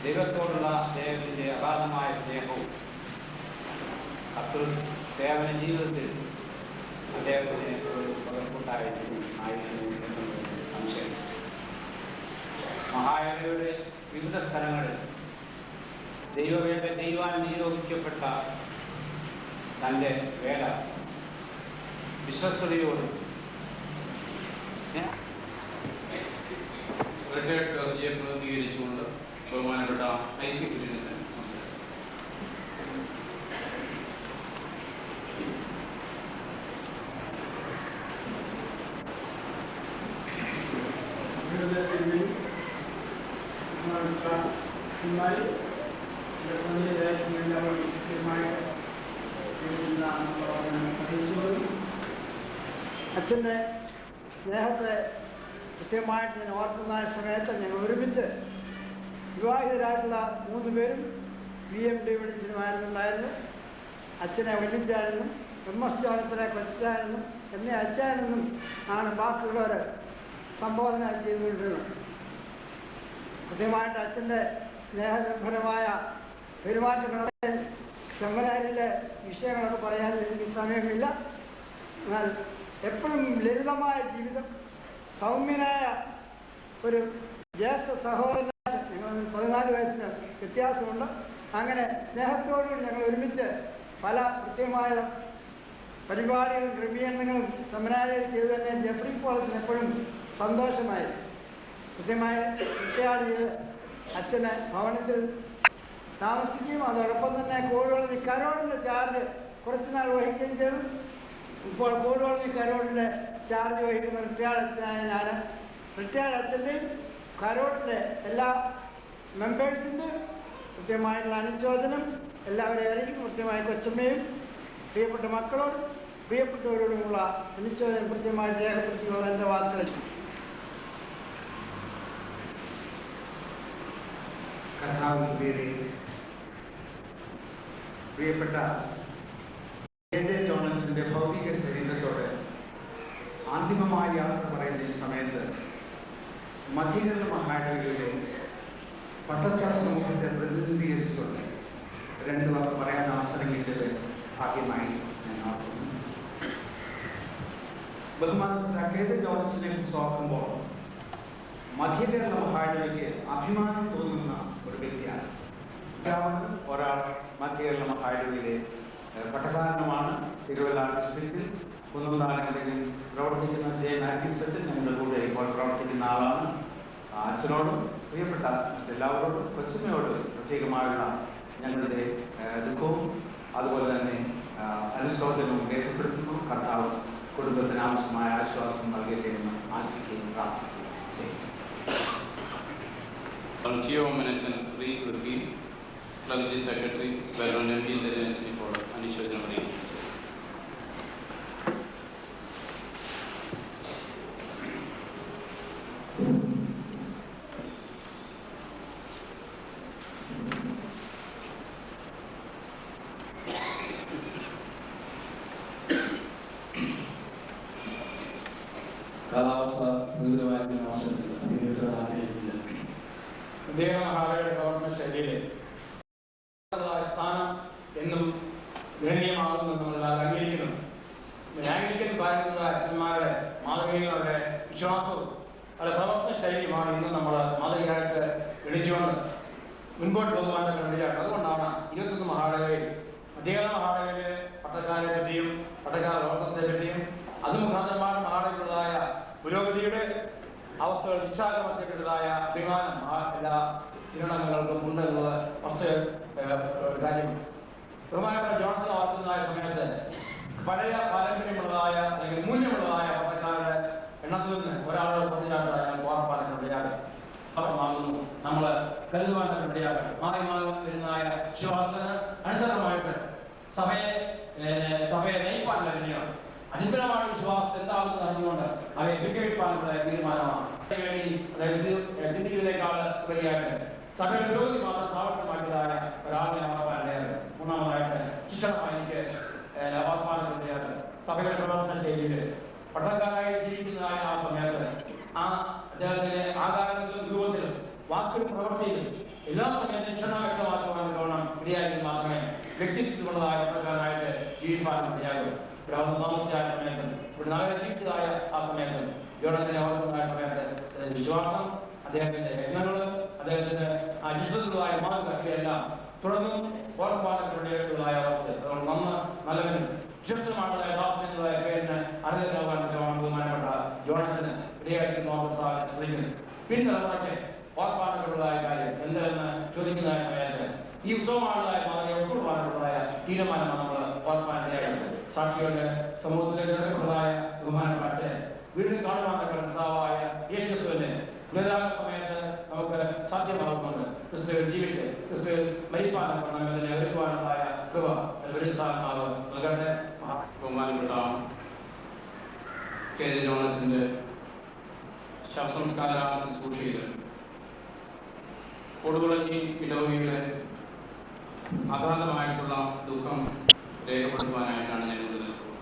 ദൈവത്തോടുള്ള അദ്ദേഹത്തിൻ്റെ അഗാധമായ സ്നേഹവും സേവന ജീവിതത്തിൽ അദ്ദേഹത്തിന് ഒരു പകർപ്പുണ്ടായിരുന്നു എന്നതിന് സംശയം. മഹായാനയുടെ വിവിധ സ്ഥലങ്ങളിൽ ദൈവം നിയോഗിക്കപ്പെട്ട തൻ്റെ വേല വിശ്വസ്തയോടും റിട്ടയർഡ് ട്രസ്റ്റിയെ പ്രതിനിധീകരിച്ചുകൊണ്ട് ബഹുമാനപ്പെട്ട IC കുര്യനച്ചൻ അച്ഛൻ്റെ സ്നേഹത്തെ കൃത്യമായിട്ട് ഞാൻ ഓർക്കുന്ന സമയത്ത് ഞങ്ങൾ ഒരുമിച്ച് വിവാഹിതരായിട്ടുള്ള 3 പേരും BMD വിളിച്ചിരുമായിരുന്നുണ്ടായിരുന്നു. അച്ഛനെ വല്യച്ചാനെന്നും MS ജോണത്തിനെ കൊച്ചാനെന്നും എന്നെ അച്ഛനെന്നും ആണ് ബാക്കിയുള്ളവർ സംബോധന ചെയ്തുകൊണ്ടിരുന്നത്. കൃത്യമായിട്ട് അച്ഛൻ്റെ സ്നേഹനിർഭരമായ പെരുമാറ്റങ്ങളുടെ സെമിനാരിലെ വിഷയങ്ങളൊക്കെ പറയാൻ എനിക്ക് സമയമില്ല. എന്നാൽ എപ്പോഴും ലളിതമായ ജീവിതം, സൗമ്യനായ ഒരു ജ്യേഷ്ഠ സഹോദരനായിട്ട് ഞങ്ങൾ 14 വയസ്സിന് വ്യത്യാസമുണ്ട്. അങ്ങനെ സ്നേഹത്തോടുകൂടി ഞങ്ങൾ ഒരുമിച്ച് പല കൃത്യമായ പരിപാടികളും ക്രമീകരണങ്ങളും സെമിനാറുകൾ ചെയ്ത് തന്നെ ജെഫ്രി കോളേജിന് എപ്പോഴും സന്തോഷമായി കൃത്യമായ കൃത്യമാണ് ചെയ്ത് അച്ഛന് ഭവനത്തിൽ താമസിക്കുകയും അതോടൊപ്പം തന്നെ കോഴിവളഞ്ഞി കരോടിൻ്റെ ചാർജ് കുറച്ചുനാൾ വഹിക്കുകയും ചെയ്തു. ഇപ്പോൾ കോഴിവളഞ്ഞി കരോടിൻ്റെ ചാർജ് വഹിക്കുന്ന റിട്ടയർഡ് അച്ഛനായ ഞാൻ റിട്ടയർഡ് അച്ഛൻ്റെയും കരോടിൻ്റെ എല്ലാ മെമ്പേഴ്സിൻ്റെയും കൃത്യമായിട്ടുള്ള അനുശോചനം എല്ലാവരെയും അറിയിക്കും. കൃത്യമായി കൊച്ചമ്മയും പ്രിയപ്പെട്ട മക്കളോടും പ്രിയപ്പെട്ടവരോടുമുള്ള അനുശോചനം കൃത്യമായി രേഖപ്പെടുത്തിയുള്ള എൻ്റെ വാക്കുകൾ. കർത്താവിന്റെ പേരിൽ പ്രിയപ്പെട്ട JJ ജോൺസിന്റെ ഭൗതിക ശരീരത്തോട് അന്തിമമായി യാത്ര പറയുന്ന ഈ സമയത്ത് മധ്യകേരള മഹാനഗരിയിലെ പട്ടക്കാർ സമൂഹത്തെ പ്രതിനിധീകരിച്ചുകൊണ്ട് 2 വാക്ക് പറയാൻ അവസരം കിട്ടിയത് ഭാഗ്യമായി ഞാൻ ഓർക്കുന്നു. ബഹുമാനപ്പെട്ട KJ ജോൺസിനെ കുറിച്ച് ഓർക്കുമ്പോൾ മധ്യകേരള മഹാനഗരിക്ക് അഭിമാനം തോന്നുന്ന ഒരു വ്യക്തിയാണ്. ഒരാൾ മധ്യകേരള മഹാനഗരിയിലെ പട്ടക്കാരനുമാണ്. തിരുവല്ല ഡിസ്ട്രിക്റ്റിൽ കുന്നംതാനങ്ങളിൽ പ്രവർത്തിക്കുന്ന J. മാത്യൂസ് അച്ഛൻ ഞങ്ങളുടെ കൂടെ ഇപ്പോൾ പ്രവർത്തിക്കുന്ന ആളാണ്. അച്ഛനോടും പ്രിയപ്പെട്ട എല്ലാവരോടും കൊച്ചമ്മയോട് പ്രത്യേകമായുള്ള ഞങ്ങളുടെ ദുഃഖവും അതുപോലെ തന്നെ അനുശോചനവും രേഖപ്പെടുത്തുന്നു. കർത്താവ് കുടുംബത്തിന് ആവശ്യമായ ആശ്വാസം നൽകട്ടെ എന്ന് ആശിക്കുകയും പ്രാർത്ഥിക്കുകയും ചെയ്യുന്നു. Tio Menachan Reed will be Clumsy Secretary, Baron MP Agency for Anishojan Reed. കാലാവസ്ഥ വിവിധമായിരുന്ന അവസരത്തിൽ ദേവമഹാരാജയുടെ പ്രവർത്തന ശൈലിയിലെ സ്ഥാനം എന്നും ഗണനീയമാകുമെന്ന് നമ്മൾ അംഗീകരിക്കുന്നു. ആംഗ്ലിക്കൻ പാലിക്കുന്ന അച്ഛന്മാരുടെ മാതൃകകളുടെ വിശ്വാസവും അവരുടെ പ്രവർത്തന ശൈലിയുമാണ് ഇന്ന് നമ്മൾ മാതൃകയായിട്ട് ഗണിച്ചുകൊണ്ട് മുൻപോട്ട് പോകുവാനൊക്കെ വേണ്ടിയാണ്. അതുകൊണ്ടാണ് 21 മഹാടകയിൽ മധ്യകാല മഹാടകയിലെ പട്ടക്കാരെ പറ്റിയും പട്ടക്കാല പ്രവർത്തനത്തെ പറ്റിയും അത് മുഖാന്തരമായ മഹാടകയുടേതായ പുരോഗതിയുടെ അവസ്ഥകൾ വിശാലമത്തിൻ്റെതായ അഭിമാനം എല്ലാ ചിരണങ്ങൾക്കും ഉണ്ടെന്നുള്ളത് വസ്തു കാര്യമാണ്. ബഹുമാനപ്പെട്ട ജോൺസൺ വളർത്തുന്നതായ സമയത്ത് പഴയ പാരമ്പര്യമുള്ളതായ അല്ലെങ്കിൽ മൂല്യമുള്ളതായ പട്ടക്കാരുടെ എണ്ണത്തിൽ നിന്ന് ഒരാളുടെ പ്രതിയാട്ടാണ് ഞാൻ ഓർപ്പാനൊക്കെയാണ് നമ്മൾ കരുതുവാനൊക്കെയാണ്. മാറി മാറി വരുന്നതായ വിശ്വാസത്തിന് അനുസരണമായിട്ട് സഭയെ നയിപ്പാനുള്ള തന്നെയാണ്. അചിന്തനമായ വിശ്വാസത്തെ എന്താകുന്നത് അറിഞ്ഞുകൊണ്ട് അവയെ വിജയിപ്പാനുള്ള തീരുമാനമാണ്. ചിന്തിക്കുന്നതിനേക്കാൾ ഉപരിയായിട്ട് സഭയുടെ പുരോഗതി മാത്രം പ്രാവർത്തികമാക്കിയതായ ഒരാളിനെ ഓർപ്പാനുണ്ടായത്. മൂന്നാമതായിട്ട് ശിക്ഷണമായി എനിക്ക് ഓർപ്പാനുണ്ടായത് സഭയുടെ പ്രവർത്തന ശൈലിയിൽ പട്ടക്കാരായി ജീവിക്കുന്നതായ ആ സമയത്ത് അദ്ദേഹത്തിന്റെ ആകാരത്തിലും രൂപത്തിലും വാക്കിലും പ്രവൃത്തിയിലും എല്ലാ സമയത്തും ശിക്ഷണ വ്യക്തമാക്കുവാൻ ഇടയായെങ്കിൽ മാത്രമേ വ്യക്തിത്വമുള്ളതായ പട്ടക്കാരായിട്ട് ജീവിക്കാനും ഇടയാകും. ഇവിടെ താമസിച്ചായ സമയത്തും ഇവിടെ നഗരം ജീവിച്ചതായ ആ സമയത്തും യോഗത്തിനെ ഓർക്കുന്നതായ സമയത്ത് വിശ്വാസം, അദ്ദേഹത്തിന്റെ യജ്ഞങ്ങൾ, അദ്ദേഹത്തിന്റെ ആ വിശ്വസമുള്ളതായ മാർഗം തുടർന്നും ഓർക്കുവാനൊക്കെയുള്ളതായ അവസ്ഥ നല്ലവനും വിശ്വസ്തമായിട്ടുള്ള ദാസനുള്ളതായ പേരിന് അറിയാൻ ബഹുമാനപ്പെട്ട ജോണത്തിന് ഇടയായിരിക്കുന്നു ശ്രദ്ധിക്കുന്നു. പിൻതലമുറയ്ക്ക് ഓർപ്പാനൊക്കെയുള്ളതായ കാര്യം എന്തെന്ന് ചോദിക്കുന്നതായ സമയത്ത് ഈ ഉത്തമമായിട്ടുള്ളതായ മാതൃക ഉൾക്കൊള്ളുവാനുള്ളതായ തീരുമാനമാണ് നമ്മൾ ഓർപ്പാനിടയാക്കുന്നത്. സാക്ഷികളുടെ സമൂഹത്തിലേക്കുള്ളതായ ബഹുമാനപ്പെട്ട വീണ്ടും കാണുവാനൊക്കെ കർത്താവായ യേശുക്രിസ്തുവിനെ പുനരാഗ സമയത്ത് നമുക്ക് സാധ്യമാകുന്നുണ്ട്. ക്രിസ്തുവിൽ ജീവിച്ച് ക്രിസ്തുവിൽ മരിപ്പാനൊക്കെ ഒരുക്കുവാനുള്ളതായ കൃപ വെളിച്ചാത്മാവ് നൽകട്ടെ. ബഹുമാനപ്പെട്ട കെ ജെ ജോണസിന്റെ ശവസംസ്കാര ശുശ്രൂഷയിൽ കൊടുകുളഞ്ഞി ഇടവകയിലെ അഗാധമായിട്ടുള്ള ദുഃഖം രേഖപ്പെടുത്തുവാനായിട്ടാണ് ഞാൻ ഇവിടെ നിൽക്കുന്നത്.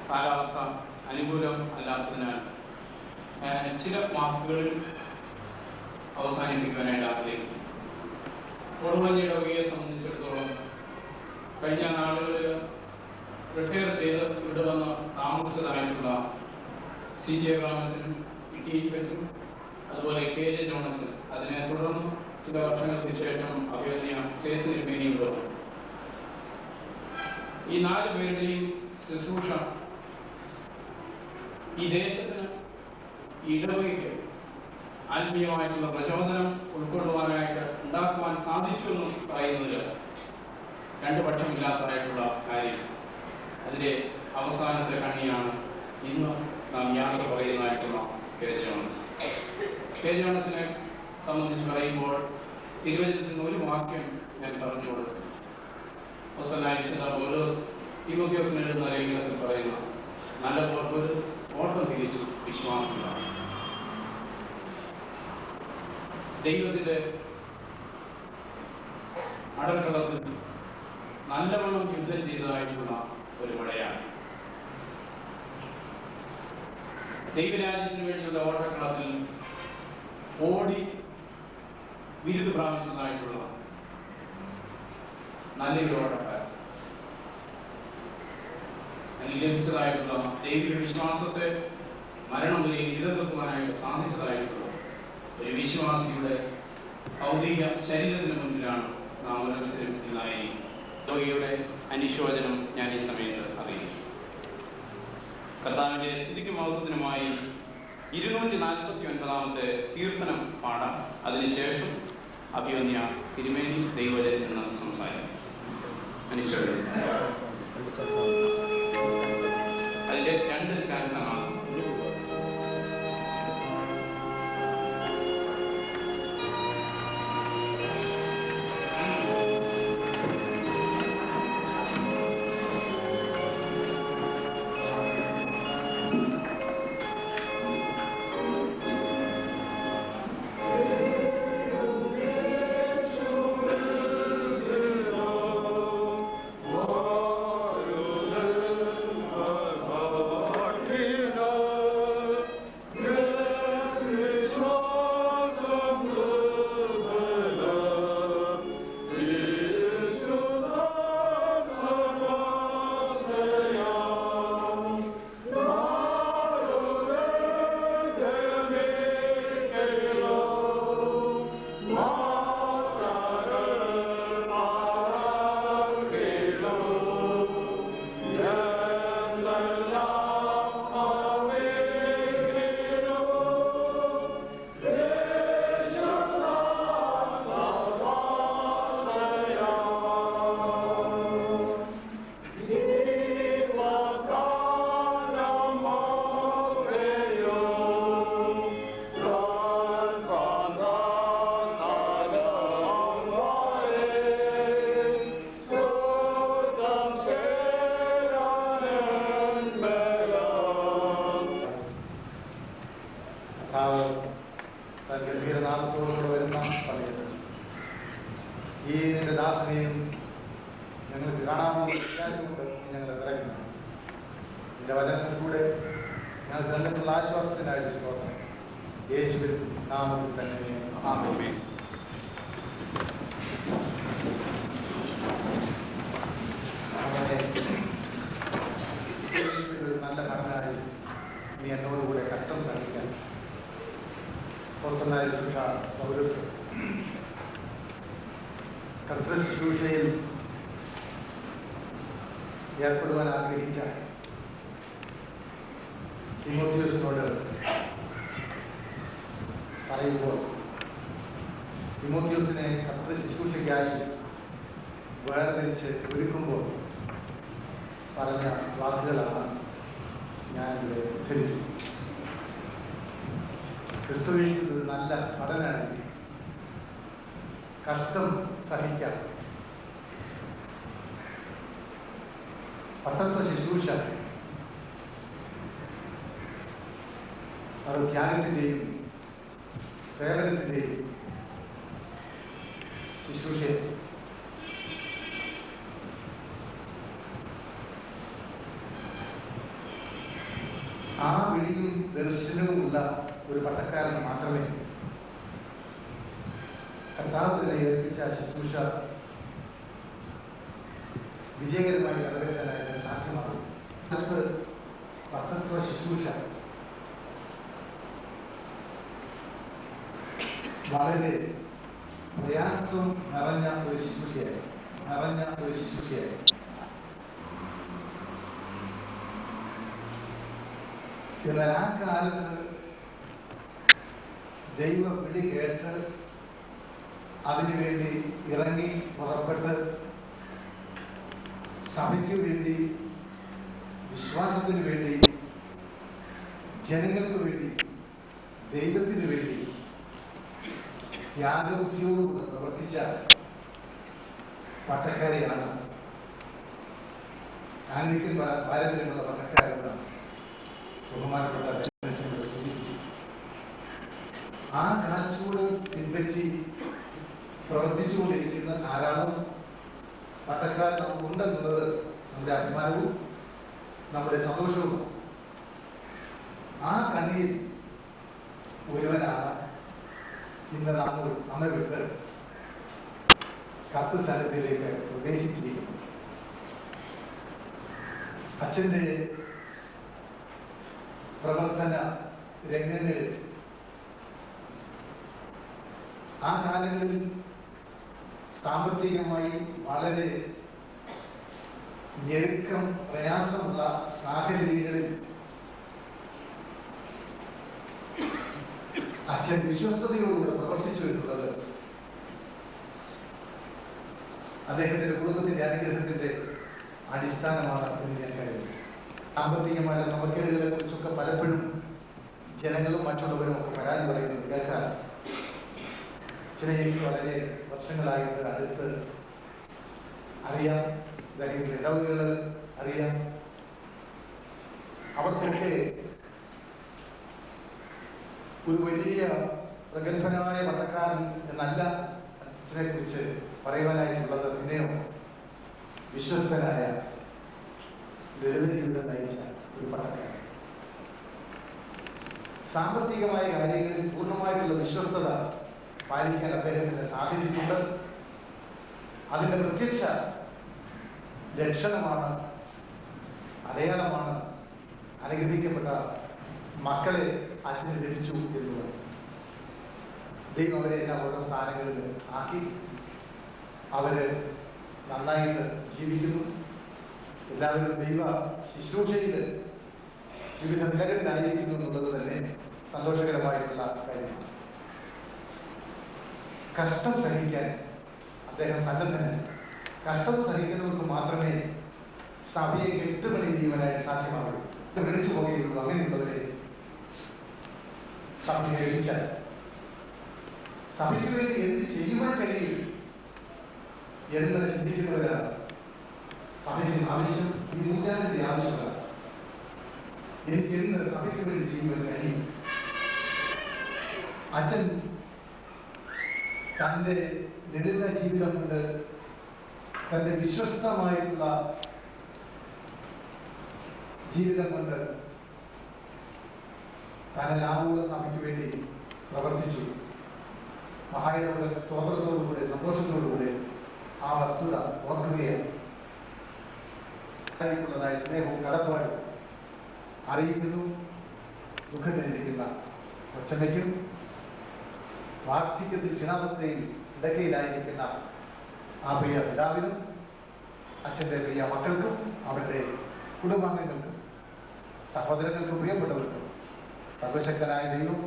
കാലാവസ്ഥ അനുകൂലം അല്ലാത്തതിനാൽ ചില വാക്കുകളിൽ അവസാനിപ്പിക്കുവാനായിട്ട് ആഗ്രഹിക്കുന്നു. കൊടുകുളഞ്ഞി ഇടവകയെ സംബന്ധിച്ചിടത്തോളം കഴിഞ്ഞ നാളുകളിൽ റിട്ടയർ ചെയ്ത് ഇവിടെ വന്ന് താമസിച്ചതായിട്ടുള്ള CJ ബ്രാഹ്മണനും ഇട്ടിയും അതുപോലെ കെ ജെ ജോണസൻ, അതിനെ തുടർന്ന് ചില വർഷങ്ങൾക്ക് ശേഷം അഭ്യർത്ഥന ചേർത്തിരുമേനിയുള്ളൂ. ഈ 4 പേരുടെയും ശുശ്രൂഷ ഈ ദേശത്തിന് ഇടവകയ്ക്ക് ആത്മീയമായിട്ടുള്ള പ്രചോദനം ഉൾക്കൊള്ളുവാനായിട്ട് ഉണ്ടാക്കുവാൻ സാധിച്ചു എന്ന് പറയുന്നതിൽ രണ്ട് പക്ഷമില്ലാത്തതായിട്ടുള്ള കാര്യം. അതിന്റെ അവസാനത്തെ കണ്ണിയാണ് ഇന്ന് നാം യാത്ര പറയുന്നതായിട്ടുള്ള കെ ജോണസ്. കെ ജോണസിനെ സംബന്ധിച്ച് പറയുമ്പോൾ തിരുവനന്തപുരത്തിൽ നിന്ന് ഒരു വാക്യം ഞാൻ പറഞ്ഞുകൊടുത്തു. തിമോഥെയോസിന് എഴുതുന്ന ലേഖനത്തിൽ പറയുന്ന നല്ല ഒരു ഓട്ടം തിരിച്ചു വിശ്വാസമാണ്. ദൈവത്തിന്റെ അടൽക്കളത്തിൽ നല്ലവണ്ണം യുദ്ധം ചെയ്തതായിട്ടുള്ള ഒരു മഴയാണ്. ദൈവരാജ്യത്തിന് വേണ്ടിയുള്ള ഓട്ടക്കളത്തിൽ ഓടി വിരുദ് പ്രാപിച്ചതായിട്ടുള്ള നല്ലൊരു ഓട്ടക്കാരൻ. ലഭിച്ചതായിട്ടുള്ള ദൈവിക വിശ്വാസത്തെ മരണം വരെ നിലനിർത്തുവാനായിട്ട് സാധിച്ചതായിട്ടുള്ള ഒരു വിശ്വാസിയുടെ ഭൗതിക ശരീരത്തിന് മുന്നിലാണ് നാം ഓരോരുത്തരും ഇന്നായി രോഗിയുടെ അനുശോചനം ഞാൻ ഈ സമയത്ത് അറിയിക്കും. കർത്താവിന്റെ സ്തുതിക്ക് മഹത്വത്തിനുമായി 249 കീർത്തനം പാടാം. അതിനുശേഷം അഭിവന്യ തിരുമേനി ദൈവജനത്തിൽ നിന്ന് സംസാരിക്കും. അനുശോചനം അതിന്റെ 2 സ്റ്റാൻസാണ്. Here ഗംഭീരനാഥത്തോടുകൂടെ വരുന്ന സമയത്ത് ഈ നിന്റെ ദാസനെയും ഞങ്ങൾക്ക് കാണാമെന്ന വിശ്വാസമുണ്ട് ഞങ്ങളെ നിറയ്ക്കുന്നു. നിന്റെ വചനത്തിലൂടെ ഞങ്ങൾക്ക് തന്നിട്ടുള്ള ആശ്വാസത്തിനായിട്ട് സ്തോത്രം. യേശുവിൻ നാമത്തിൽ തന്നെ ആമേൻ. അങ്ങനെ ഒരു നല്ല ഭടനായി നീ എന്നോടുകൂടെ കഷ്ടം സഹിക്കാൻ അപ്പോസ്തലനായ വിശുദ്ധ പൗലോസ് കർത്തൃ ശുശ്രൂഷയിൽ ഏർപ്പെടുവാൻ ആഗ്രഹിച്ച തിമോത്തിയോസിനോട് പറയുമ്പോൾ തിമോത്തിയോസിനെ കർത്തൃ ശുശ്രൂഷയ്ക്കായി വേർതിരിച്ച് ഒരുക്കുമ്പോൾ പറഞ്ഞ വാക്കുകളാണ് ഞാനിവിടെ ഉദ്ധരിച്ചത്. ക്രിസ്തുവിൽ ഒരു നല്ല പഠനമാണ്. കഷ്ടം സഹിക്കാം. പട്ടത്വ ശുശ്രൂഷ അത് ത്യാഗത്തിൻ്റെയും സേവനത്തിൻ്റെയും ശുശ്രൂഷ. ആ വിളിയും ദർശനവുമുള്ള ഒരു പട്ടക്കാരന് മാത്രമേ കർത്താവിനെ ഏൽപ്പിച്ച ശുശ്രൂഷ വിജയകരമായി നിറവേറ്റാനായിട്ട് സാധ്യമാകും. അടുത്ത് പട്ടത്വ ശുശ്രൂഷ വളരെ പ്രയാസം നിറഞ്ഞ ഒരു ശുശ്രൂഷയായി. എന്നാൽ ആ കാലത്ത് ദൈവ വിളി കേട്ട് അതിനുവേണ്ടി ഇറങ്ങി പുറപ്പെട്ട് സഭയ്ക്ക് വേണ്ടി, വിശ്വാസത്തിന് വേണ്ടി, ജനങ്ങൾക്ക് വേണ്ടി, ദൈവത്തിന് വേണ്ടി ത്യാഗബുദ്ധിയോട് പ്രവർത്തിച്ച പട്ടക്കാരെയാണ് ആംഗ്ലിക്കൻ പാരമ്പര്യമുള്ള പട്ടക്കാരെന്ന് ബഹുമാനപ്പെട്ട ആ കാഴ്ചയോട് പിൻപറ്റി പ്രവർത്തിച്ചുകൊണ്ടിരിക്കുന്ന ധാരാളം പട്ടക്കാർ നമുക്കുണ്ടെന്നുള്ളത് നമ്മുടെ അഭിമാനവും നമ്മുടെ സന്തോഷവും. ആ കണ്ണിയിൽ ഒരുവനാണ് ഇന്ന് നമ്മെ വിട്ട് കത്ത് സ്ഥലത്തിലേക്ക് പ്രവേശിച്ചിരിക്കുന്നത്. അച്ഛൻ്റെ പ്രവർത്തന രംഗങ്ങളിൽ ആ കാലങ്ങളിൽ സാമ്പത്തികമായി വളരെ ഞെരുക്കം, പ്രയാസമുള്ള സാഹചര്യങ്ങളിൽ അച്ഛൻ വിശ്വസ്തയോടുകൂടെ പ്രവർത്തിച്ചു എന്നുള്ളത് അദ്ദേഹത്തിന്റെ കുടുംബത്തിന്റെ അനുഗ്രഹത്തിന്റെ അടിസ്ഥാനമാണ് എന്ന് ഞാൻ കരുതുന്നു. സാമ്പത്തികമായ ക്രമക്കേടുകളെ കുറിച്ചൊക്കെ പലപ്പോഴും ജനങ്ങളും മറ്റുള്ളവരും ഒക്കെ പരാതി പറയുന്നത് കേൾക്കാൻ എനിക്ക് വളരെ വർഷങ്ങളായിട്ട് അടുത്ത് അറിയാം. ഇദ്ദേഹത്തിന്റെ ഇടവുകൾ അറിയാം. അവർക്കൊക്കെ ഒരു വലിയ പ്രഗത്ഭനായ പട്ടക്കാരൻ എന്നല്ല അച്ഛനെ കുറിച്ച് പറയുവാനായിട്ടുള്ളത്. പിന്നെയോ വിശ്വസ്തനായ ലളിത ജീവിതം നയിച്ച ഒരു പട്ടക്കാരൻ. സാമ്പത്തികമായ കാര്യങ്ങളിൽ പൂർണ്ണമായിട്ടുള്ള വിശ്വസ്തത പാലിക്കാൻ അദ്ദേഹത്തിന് സാധിച്ചിട്ടുണ്ട്. അതിന്റെ പ്രത്യക്ഷ ലക്ഷണമാണ്, അടയാളമാണ് അനുഗ്രഹിക്കപ്പെട്ട മക്കളെ അച്ഛന് ലഭിച്ചു എന്നുള്ളത്. ദൈവം അവരെ എല്ലാം ഓരോ സ്ഥാനങ്ങളിൽ ആക്കി. അവര് നന്നായിട്ട് ജീവിക്കുന്നു. എല്ലാവരും ദൈവ ശുശ്രൂഷയിൽ വിവിധ നിലകളിലായിരിക്കുന്നു എന്നുള്ളത് തന്നെ സന്തോഷകരമായിട്ടുള്ള കാര്യമാണ്. കഷ്ടം സഹിക്കാൻ അദ്ദേഹം സന്നദ്ധനായി. കഷ്ടം സഹിക്കുന്നവർക്ക് മാത്രമേ സഭയെ കെട്ടുപണി ചെയ്യുവാനായിട്ട് സാധ്യമാകൂ. വിളിച്ചു പോകുകയുള്ളൂ. അങ്ങനെയുള്ളവരെ സഭയെ രക്ഷിച്ചാൽ സഭയ്ക്ക് വേണ്ടി എന്ത് ചെയ്യുവാൻ കഴിയും എന്ന് ചിന്തിക്കുന്നവരാണ് സഭയ്ക്ക് ആവശ്യം. ഈ നൂറ്റാണ്ടിന്റെ ആവശ്യമാണ്. എനിക്ക് എന്ത് സഭയ്ക്ക് വേണ്ടി ചെയ്യുവാൻ കഴിയും? അച്ഛൻ തൻ്റെ ലളിത ജീവിതം കൊണ്ട്, തൻ്റെ വിശ്വസ്തമായിട്ടുള്ള ജീവിതം കൊണ്ട് താനെല്ലാമുള്ള സഭയ്ക്ക് വേണ്ടി പ്രവർത്തിച്ചു. മഹായുടെ സ്തോത്രത്തോടുകൂടെ, സന്തോഷത്തോടുകൂടെ ആ വസ്തുത ഓർക്കുകയാണ്. ായ സ്നേഹവും കടപ്പാടും അറിയിക്കുന്നു. ദുഃഖത്തിലിരിക്കുന്ന കൊച്ചമ്മയ്ക്കും വാർദ്ധക്യത്തിൽ ക്ഷീണാവസ്ഥയിൽ ഇടക്കയിലായിരിക്കുന്ന ആ പ്രിയ പിതാവിനും അച്ഛൻ്റെ പ്രിയ മക്കൾക്കും അവരുടെ കുടുംബാംഗങ്ങൾക്കും സഹോദരങ്ങൾക്കും പ്രിയപ്പെട്ടവർക്കും സർവശക്തനായ ദൈവം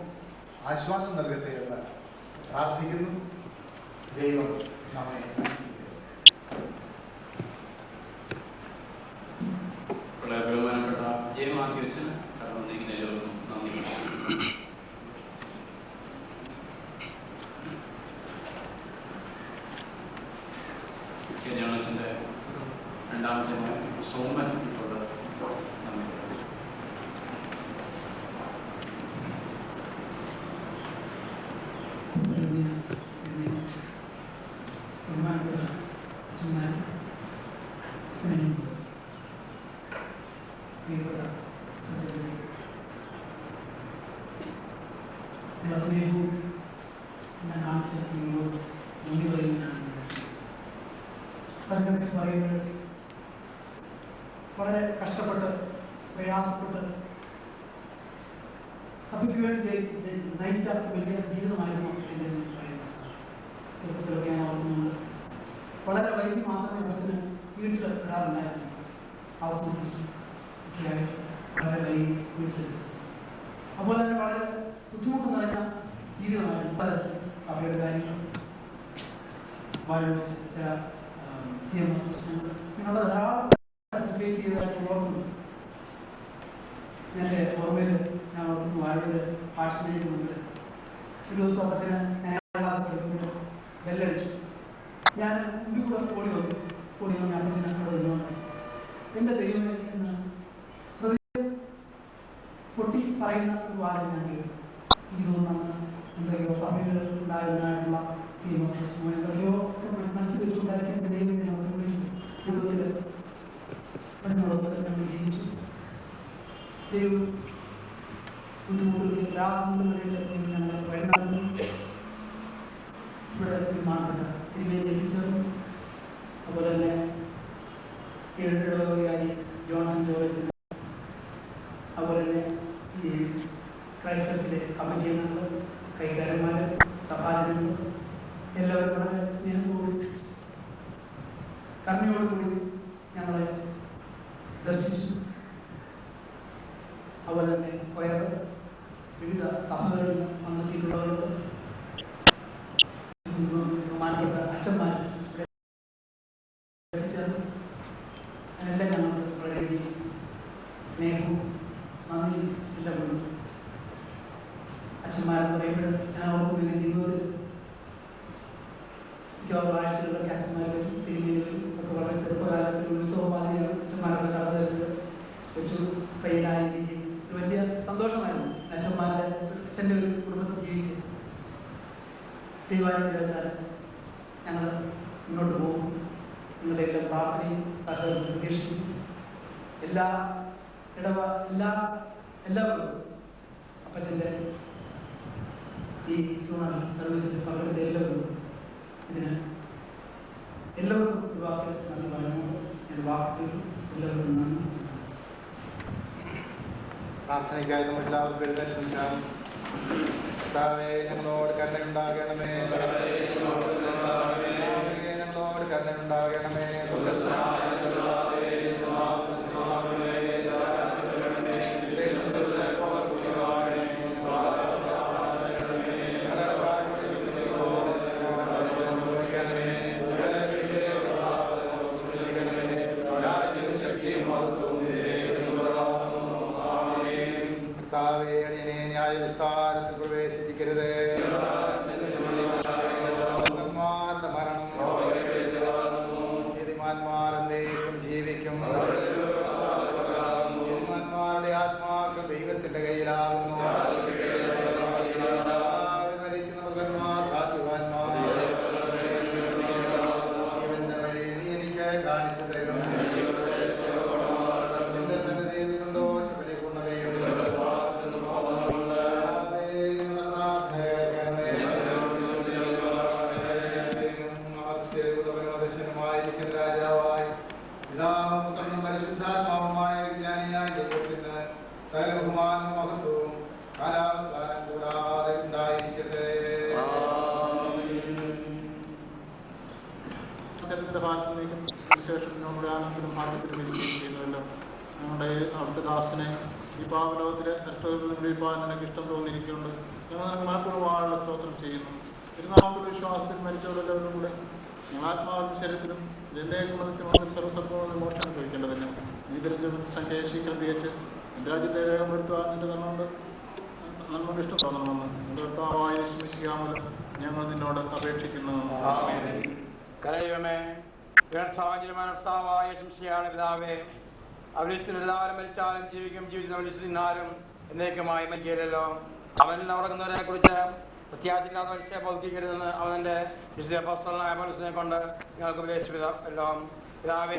ആശ്വാസം നൽകട്ടെ എന്ന് പ്രാർത്ഥിക്കുന്നു. ദൈവം നമ്മെ വളരെ ബഹുമാനപ്പെട്ട ജയമാക്കി വെച്ച് കടന്നിരിക്കുന്ന എല്ലാവർക്കും നന്ദി. കല്യാണച്ചൻ്റെ രണ്ടാമത്തെ സോമൻ ഇപ്പോൾ നന്ദി. സ്നേഹവും ഞാൻ കാണിച്ച നന്ദി പറയുന്നതാണ്. അതിനെപ്പറ്റി പറയുമ്പോൾ വളരെ കഷ്ടപ്പെട്ട് പ്രയാസപ്പെട്ട് സഭയ്ക്ക് വേണ്ടി നയിച്ച വലിയ ജീവിതമായിരുന്നു എൻ്റെ പറയുന്നത്. ചെറുപ്പത്തിലൊക്കെ ഞാൻ ഓർക്കുന്നുണ്ട്. വളരെ വൈകി മാത്രമേ അച്ഛന് വീട്ടിൽ ഇടാറുണ്ടായിരുന്നു. അവസാനിച്ച് വളരെ വൈകി വീട്ടിൽ. അതുപോലെ തന്നെ വളരെ ബുദ്ധിമുട്ട് നിറഞ്ഞ ജീവിതമായിരുന്നു. അവരുടെ കാര്യങ്ങൾ വാഴ വെച്ച് ചില CMS പ്രശ്നങ്ങൾ ഇങ്ങനെയുള്ള ധാരാളം ഫേസ് ചെയ്തതായിട്ട് ഓർക്കുന്നു. എൻ്റെ ഓർമ്മയിൽ ഞാൻ ഓർക്കുന്നു വാഴയുടെ ആഴ്ചയിലേക്ക് മുമ്പിൽ ഒരു ദിവസം അപ്പച്ചന് പഠിക്കുമ്പോൾ ബെല്ലടിച്ചു. ഞാൻ മുമ്പിൽ കൂടെ ഓടി വന്നു അപ്പച്ചനെ അവിടെ നിന്നുകൊണ്ട് എൻ്റെ ദൈവമേ എന്ന് ഹൃദയം പൊട്ടി പറയുന്ന ഒരു വാചകം ഞാൻ കേട്ടു. എനിക്ക് തോന്നുന്നു എന്തൊക്കെയോ സഭയിൽ ഉണ്ടായിരുന്നതായിട്ടുള്ള എന്തൊക്കെയോ മനസ്സിൽ വെച്ചുണ്ടായിരിക്കുന്ന ദൈവം ജീവിതത്തിൽ ഞങ്ങൾ ജീവിച്ചു. ദൈവം ബുദ്ധിമുട്ടുകളിൽ ഗ്രാമങ്ങളിലേക്ക് ഞങ്ങൾ വഴിനടന്നു. ഇവിടെ മാർക്കട്ട തിരുവേദി എത്തിച്ചേർന്നു. അതുപോലെ തന്നെ ഇടവകയായി ജോൺസൺ ജോർജ്, അതുപോലെ തന്നെ ഈ ക്രൈസ്റ്റ് ചർച്ചിലെ കമ്മിറ്റി അംഗങ്ങൾ, കൈകാരന്മാർ, സഭാജനങ്ങൾ എല്ലാവരും വളരെ സ്നേഹത്തോടും കരുണയോടുകൂടി ഞങ്ങളെ ദർശിച്ചു. അതുപോലെ തന്നെ കൊയർ വിവിധ സഭകളിൽ നിന്ന് വന്നെത്തിയിട്ടുള്ളവരുണ്ട്. ബഹുമാനപ്പെട്ട അച്ഛന്മാർ ചേർന്ന് അതിനെല്ലാം ഞങ്ങൾക്ക് വളരെ സ്നേഹവും നന്ദി എല്ലാം ഉണ്ട്. അച്ഛന്മാരെന്ന് പറയുമ്പോൾ ഞാൻ ഓർക്കുന്ന ജീവിതത്തിൽ ആഴ്ചകളിലൊക്കെ അച്ഛന്മാർ വരും, തിരുമേനി വരും. ഒക്കെ വളരെ ചെറുപ്പകാലത്തിൽ ഉത്സവമാതിരിയാണ് അച്ഛന്മാരൊക്കെ കടന്നു വരുന്നത്. കൊച്ചു പയ്യനായ രീതിയിൽ ഒരു വലിയ സന്തോഷമായിരുന്നു അച്ഛന്മാരുടെ അച്ഛൻ്റെ ഒരു കുടുംബത്തിൽ ജീവിച്ച്. ദൈവമായിട്ട് കേൾക്കാൻ ഞങ്ങൾ മുന്നോട്ട് പോകും. നിങ്ങളുടെ എല്ലാം പ്രാർത്ഥനയും സഹകരണം പ്രതീക്ഷിക്കും. എല്ലാവർക്കും അപ്പച്ചൻ്റെ ഈ ഫ്യൂണറൽ സർവീസിൽ പങ്കെടുത്ത എല്ലാവരും ഇതിന് എല്ലാവർക്കും ഒരു വാക്ക് നന്ദി പറയുന്നു. എൻ്റെ വാക്കുകൾ എല്ലാവർക്കും നന്ദി. പ്രാർത്ഥനയ്ക്കായി നമ്മൾ എല്ലാവർക്കും എഴുന്നേൽക്കാം. കർത്താവേ, ഞങ്ങളോട് കരുണയുണ്ടാകണമേ. ഞങ്ങളോട് കരുണയുണ്ടാകണമേ. കർത്താവേ, അടിയനെ ന്യായവിസ്താരത്തിൽ പ്രവേശിപ്പിക്കരുതേ. മരണം നീതിമാന്മാർ എന്നേക്കും ജീവിക്കും. നീതിമാന്മാരുടെ ആത്മാക്കൾ ദൈവത്തിന്റെ കയ്യിലാകുന്നു. സകല ബഹുമാനവും മഹത്വവും കാലാവസ്ഥാനം കൂടാതെ ഉണ്ടായിരിക്കട്ടെ. ശരീരത്തിന്റെ ഭാഗത്തിലേക്കും വിശേഷം നമ്മുടെ ആനന്ദത്തിനും ഭാഗ്യത്തിനും ഇരിക്കുകയും ചെയ്യുന്നുവല്ലോ. ഞങ്ങളുടെ അവിടുത്തെ ദാസനെ ഈ പാവലോകത്തിലെ നഷ്ടപാൻ നിനക്ക് ഇഷ്ടം തോന്നിയിരിക്കുന്നുണ്ട്. ഞങ്ങൾ നിനക്ക് മനഃപൂർവ്വമുള്ള സ്തോത്രം ചെയ്യുന്നു. തിരുനാമത്തിലുള്ള വിശ്വാസത്തിൽ മരിച്ചവരെല്ലാവരും കൂടെ ഞങ്ങളാത്മാവിനും ശരീരത്തിലും ജനതയും സർവ്വസർവ്വ മോക്ഷം കഴിക്കേണ്ടതിന് നീ ദരിദ്ര സംഖ്യയെ ക്രമീകരിച്ച് എൻ്റെ രാജ്യത്തെ വേഗപ്പെടുത്തുവാൻ നിന്റെ നന്മ നന്മ ഇഷ്ടം തോന്നണമെന്ന് നിന്റെ കർത്താവായ ശ്രമിക്കാമല്ലോ ഞങ്ങൾ നിന്നോട് അപേക്ഷിക്കുന്നു. കരയുമേ സാഹചര്യമായ ശംശയാണ് പിതാവേ. അവരിഷ്ടം മരിച്ചാലും ജീവിക്കും, ജീവിതം എന്നേക്കുമായി മരിക്കയില്ലല്ലോ. അവൻ ഉറങ്ങുന്നവരെ കുറിച്ച് പ്രത്യാശിക്കാത്ത മനുഷ്യ ബൗദ്ധിക്കരുതെന്ന് അവന്റെ വിശുദ്ധ അപ്പോസ്തലനായ പൗലോസിനെ കൊണ്ട് ഞങ്ങൾക്ക് ഉപദേശിച്ചല്ലോ. പിതാവേ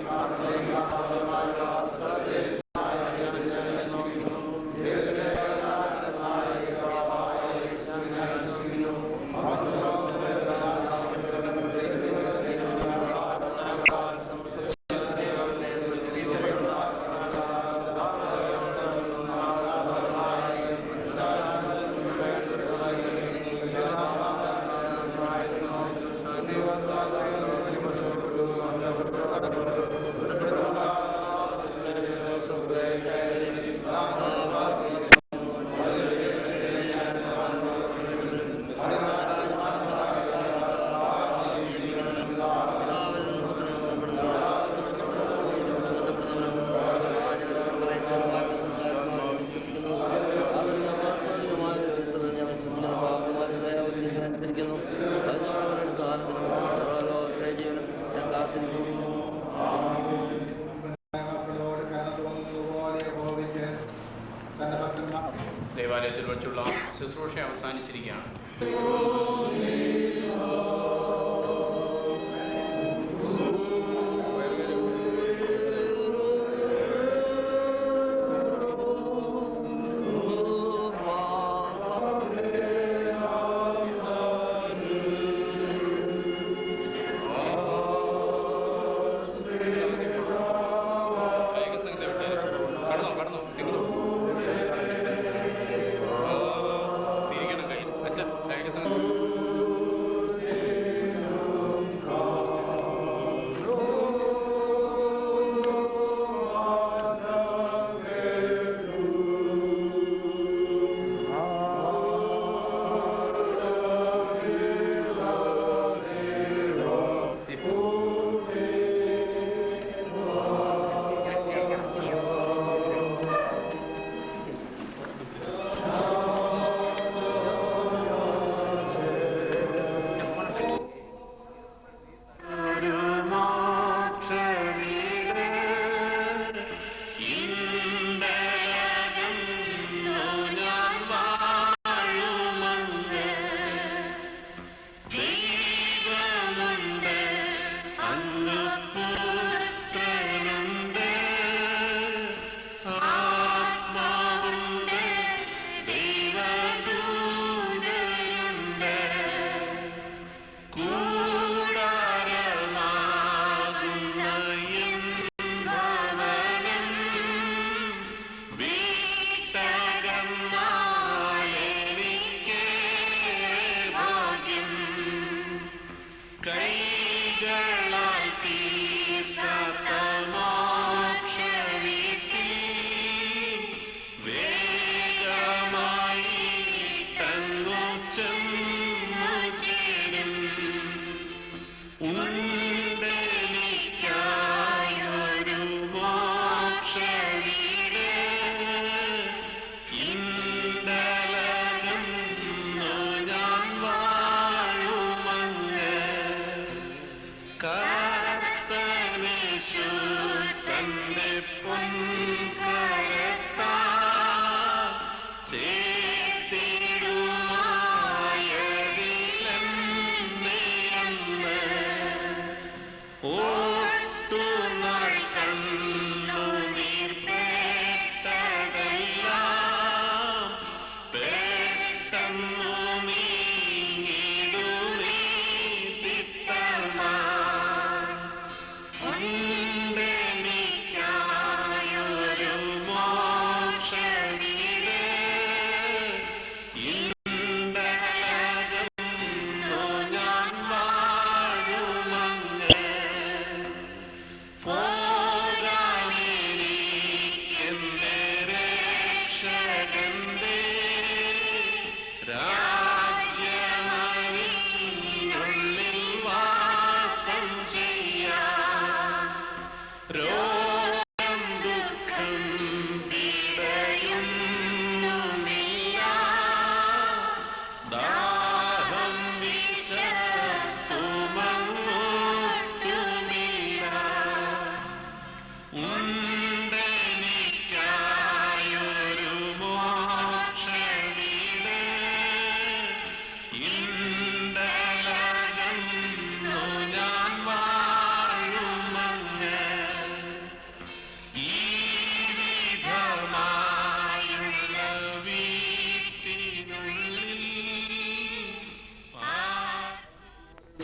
ദേവാലയത്തിൽ വെച്ചുള്ള ശുശ്രൂഷ അവസാനിച്ചിരിക്കുകയാണ്.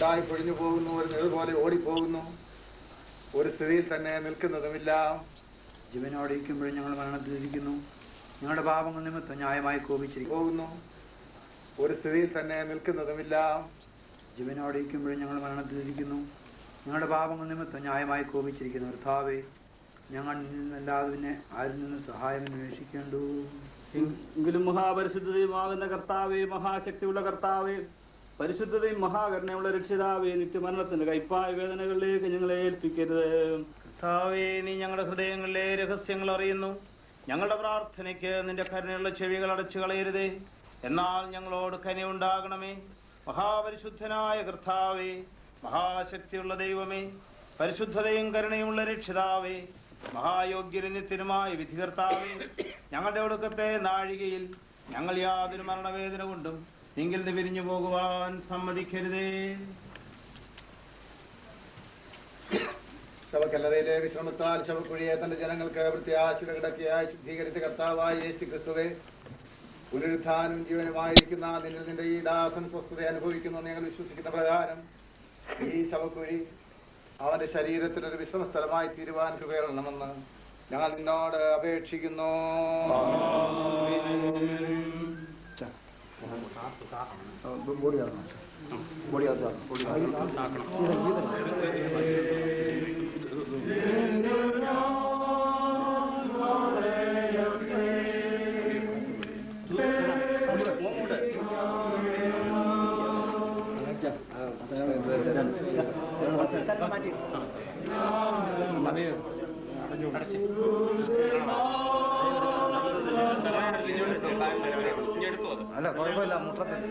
മിന്നലായി പൊഴിഞ്ഞു പോകുന്നു, ഒരു നിഴൽ പോലെ ഓടിപ്പോകുന്നു, ഒരു സ്ഥിതിയിൽ തന്നെ നിൽക്കുന്നതുമില്ല. ജീവനോടിരിക്കുമ്പോഴും ഞങ്ങൾ മരണത്തിലിരിക്കുന്നു, ഞങ്ങളുടെ പാപങ്ങൾ നിമിത്തം ന്യായമായി പോകുന്നു, ഒരു സ്ഥിതിയിൽ തന്നെ നിൽക്കുന്നതുമില്ല. ജീവനോടിരിക്കുമ്പോഴും ഞങ്ങൾ മരണത്തിലിരിക്കുന്നു, ഞങ്ങളുടെ പാപങ്ങൾ നിമിത്തം ന്യായമായി കോപിച്ചിരിക്കുന്നു. കർത്താവേ, ഞങ്ങൾ നിന്നല്ലാതെ പിന്നെ ആരിൽ നിന്ന് സഹായം അന്വേഷിക്കേണ്ടു? എങ്കിലും മഹാപരിശുദ്ധതയുമാകുന്ന കർത്താവേ, മഹാശക്തിയുള്ള കർത്താവേ, പരിശുദ്ധതയും മഹാകരുണയുള്ള രക്ഷിതാവേ, നിത്യമരണത്തിന്റെ കൈപ്പായ വേദനകളിലേക്ക് ഞങ്ങളെ ഏൽപ്പിക്കരുത്. കർത്താവേ, നീ ഞങ്ങളുടെ ഹൃദയങ്ങളിലെ രഹസ്യങ്ങൾ അറിയുന്നു. ഞങ്ങളുടെ പ്രാർത്ഥനയ്ക്ക് നിന്റെ കരുണയുള്ള ചെവികൾ അടച്ചു കളയരുതേ. എന്നാൽ ഞങ്ങളോട് കനിവുണ്ടാകണമേ. മഹാപരിശുദ്ധനായ കർത്താവേ, മഹാശക്തിയുള്ള ദൈവമേ, പരിശുദ്ധതയും കരുണയുമുള്ള രക്ഷിതാവേ, മഹായോഗ്യനിത്യനുമായ വിധികർത്താവേ, ഞങ്ങളുടെ ഒടുക്കത്തെ നാഴികയിൽ ഞങ്ങൾ യാതൊരു മരണവേദന കൊണ്ടും എങ്കിൽ നിന്ന് പിരിഞ്ഞു പോകുവാൻ സമ്മതിക്കരുതേ. ശവക്കല്ലറയിലെ വിശ്രമത്താൽ ശവക്കുഴിയെ തന്റെ ജനങ്ങൾക്ക് പ്രത്യാശയുടെ കിടക്കയായി ശുദ്ധീകരിച്ച കർത്താവായ യേശു ക്രിസ്തുവേ, പുനരുത്ഥാനും ജീവനുമായിരിക്കുന്ന നിന്റെ ഈ ദാസൻ സ്വസ്ഥത അനുഭവിക്കുന്നു ഞങ്ങൾ വിശ്വസിക്കുന്ന പ്രകാരം ഈ ശവക്കുഴി അവന്റെ ശരീരത്തിനൊരു വിശ്രമസ്ഥലമായി തീരുവാൻ കൃപയണമെന്ന് ഞങ്ങൾ നിന്നോട് അപേക്ഷിക്കുന്നു. അല്ല, കുഴപ്പമില്ല. മുട്ടത്തിൽ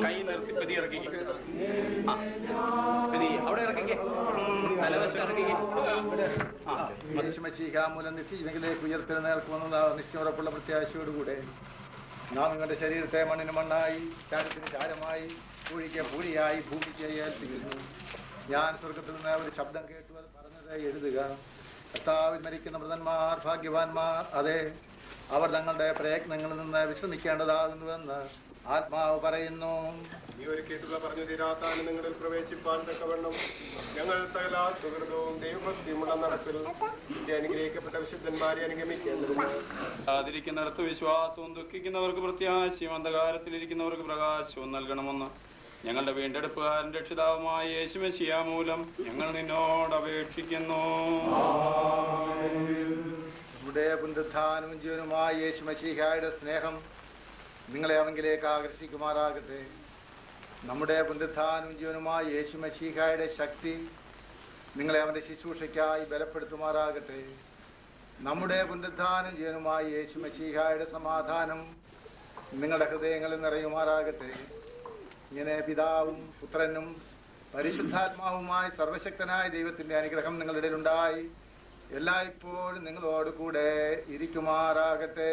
കൈ നിർത്തി പെതി ഇറക്കിക്കേ, അവിടെ ഇറക്കിക്കേ, തലവശം ഇറക്കിക്കേ. മൂലം നിശ്ചയിലേക്ക് ഉയർത്തെഴുന്നേൽക്കുമെന്ന നിശ്ചയുറപ്പുള്ള പ്രത്യാശയോടുകൂടെ നാം നിങ്ങളുടെ ശരീരത്തെ മണ്ണിന് മണ്ണായി, ചാരത്തിന് ചാരമായി, പൂഴിക്ക് പൂഴിയായി ഭൂമിക്ക് ഏൽപ്പിക്കുന്നു. ഞാൻ സ്വർഗത്തിൽ നിന്ന് ഒരു ശബ്ദം കേട്ടു, അത് പറഞ്ഞത് എഴുതുക. കർത്താവിൽ മരിക്കുന്ന മൃതന്മാർ ഭാഗ്യവാന്മാർ, അതെ, അവർ തങ്ങളുടെ പ്രയത്നങ്ങളിൽ നിന്ന് വിശ്രമിക്കേണ്ടതാകുന്നുവെന്ന് ആത്മാവ് പറയുന്നു. നീ ഒരുക്കിയിട്ടുള്ള പറഞ്ഞു തീരാത്താനും നിങ്ങളിൽ പ്രവേശിപ്പാൻ തക്കവണ്ണം ഞങ്ങൾ സകല സുഹൃതവും ദൈവഭക്തിയുമുള്ള നടപ്പിൽ അനുഗ്രഹിക്കപ്പെട്ട വിശുദ്ധന്മാരെ അനുഗമിക്കുന്നിടത്ത് വിശ്വാസവും ദുഃഖിക്കുന്നവർക്ക് പ്രത്യാശയും അന്ധകാരത്തിലിരിക്കുന്നവർക്ക് പ്രകാശവും നൽകണമെന്ന് ഞങ്ങളുടെ വീണ്ടെടുപ്പുകാരൻ രക്ഷിതാവുമായ യേശുമശിഹാ മൂലം ഞങ്ങൾ നിന്നോട് അപേക്ഷിക്കുന്നു. നമ്മുടെ പുനരുത്ഥാനവും ജീവനുമായ യേശുമശിഹായുടെ സ്നേഹം നിങ്ങളെ അവങ്കിലേക്ക് ആകർഷിക്കുമാറാകട്ടെ. നമ്മുടെ പുനരുത്ഥാനവും ജീവനുമായ യേശുമശിഹായുടെ ശക്തി നിങ്ങളെ അവന്റെ ശുശ്രൂഷയ്ക്കായി ബലപ്പെടുത്തുമാറാകട്ടെ. നമ്മുടെ പുനരുത്ഥാനം ജീവനുമായ യേശുമശിഹായുടെ സമാധാനം നിങ്ങളുടെ ഹൃദയങ്ങളിൽ നിറയുമാറാകട്ടെ. ഇങ്ങനെ പിതാവും പുത്രനും പരിശുദ്ധാത്മാവുമായി സർവശക്തനായ ദൈവത്തിന്റെ അനുഗ്രഹം നിങ്ങളുടെ ഇടയിലുണ്ടായി എല്ലായ്പ്പോഴും നിങ്ങളോട് കൂടെ ഇരിക്കുമാറാകട്ടെ.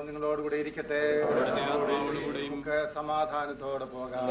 നിങ്ങളോടുകൂടെ ഇരിക്കട്ടെ. നമുക്ക് സമാധാനത്തോടെ പോകാം.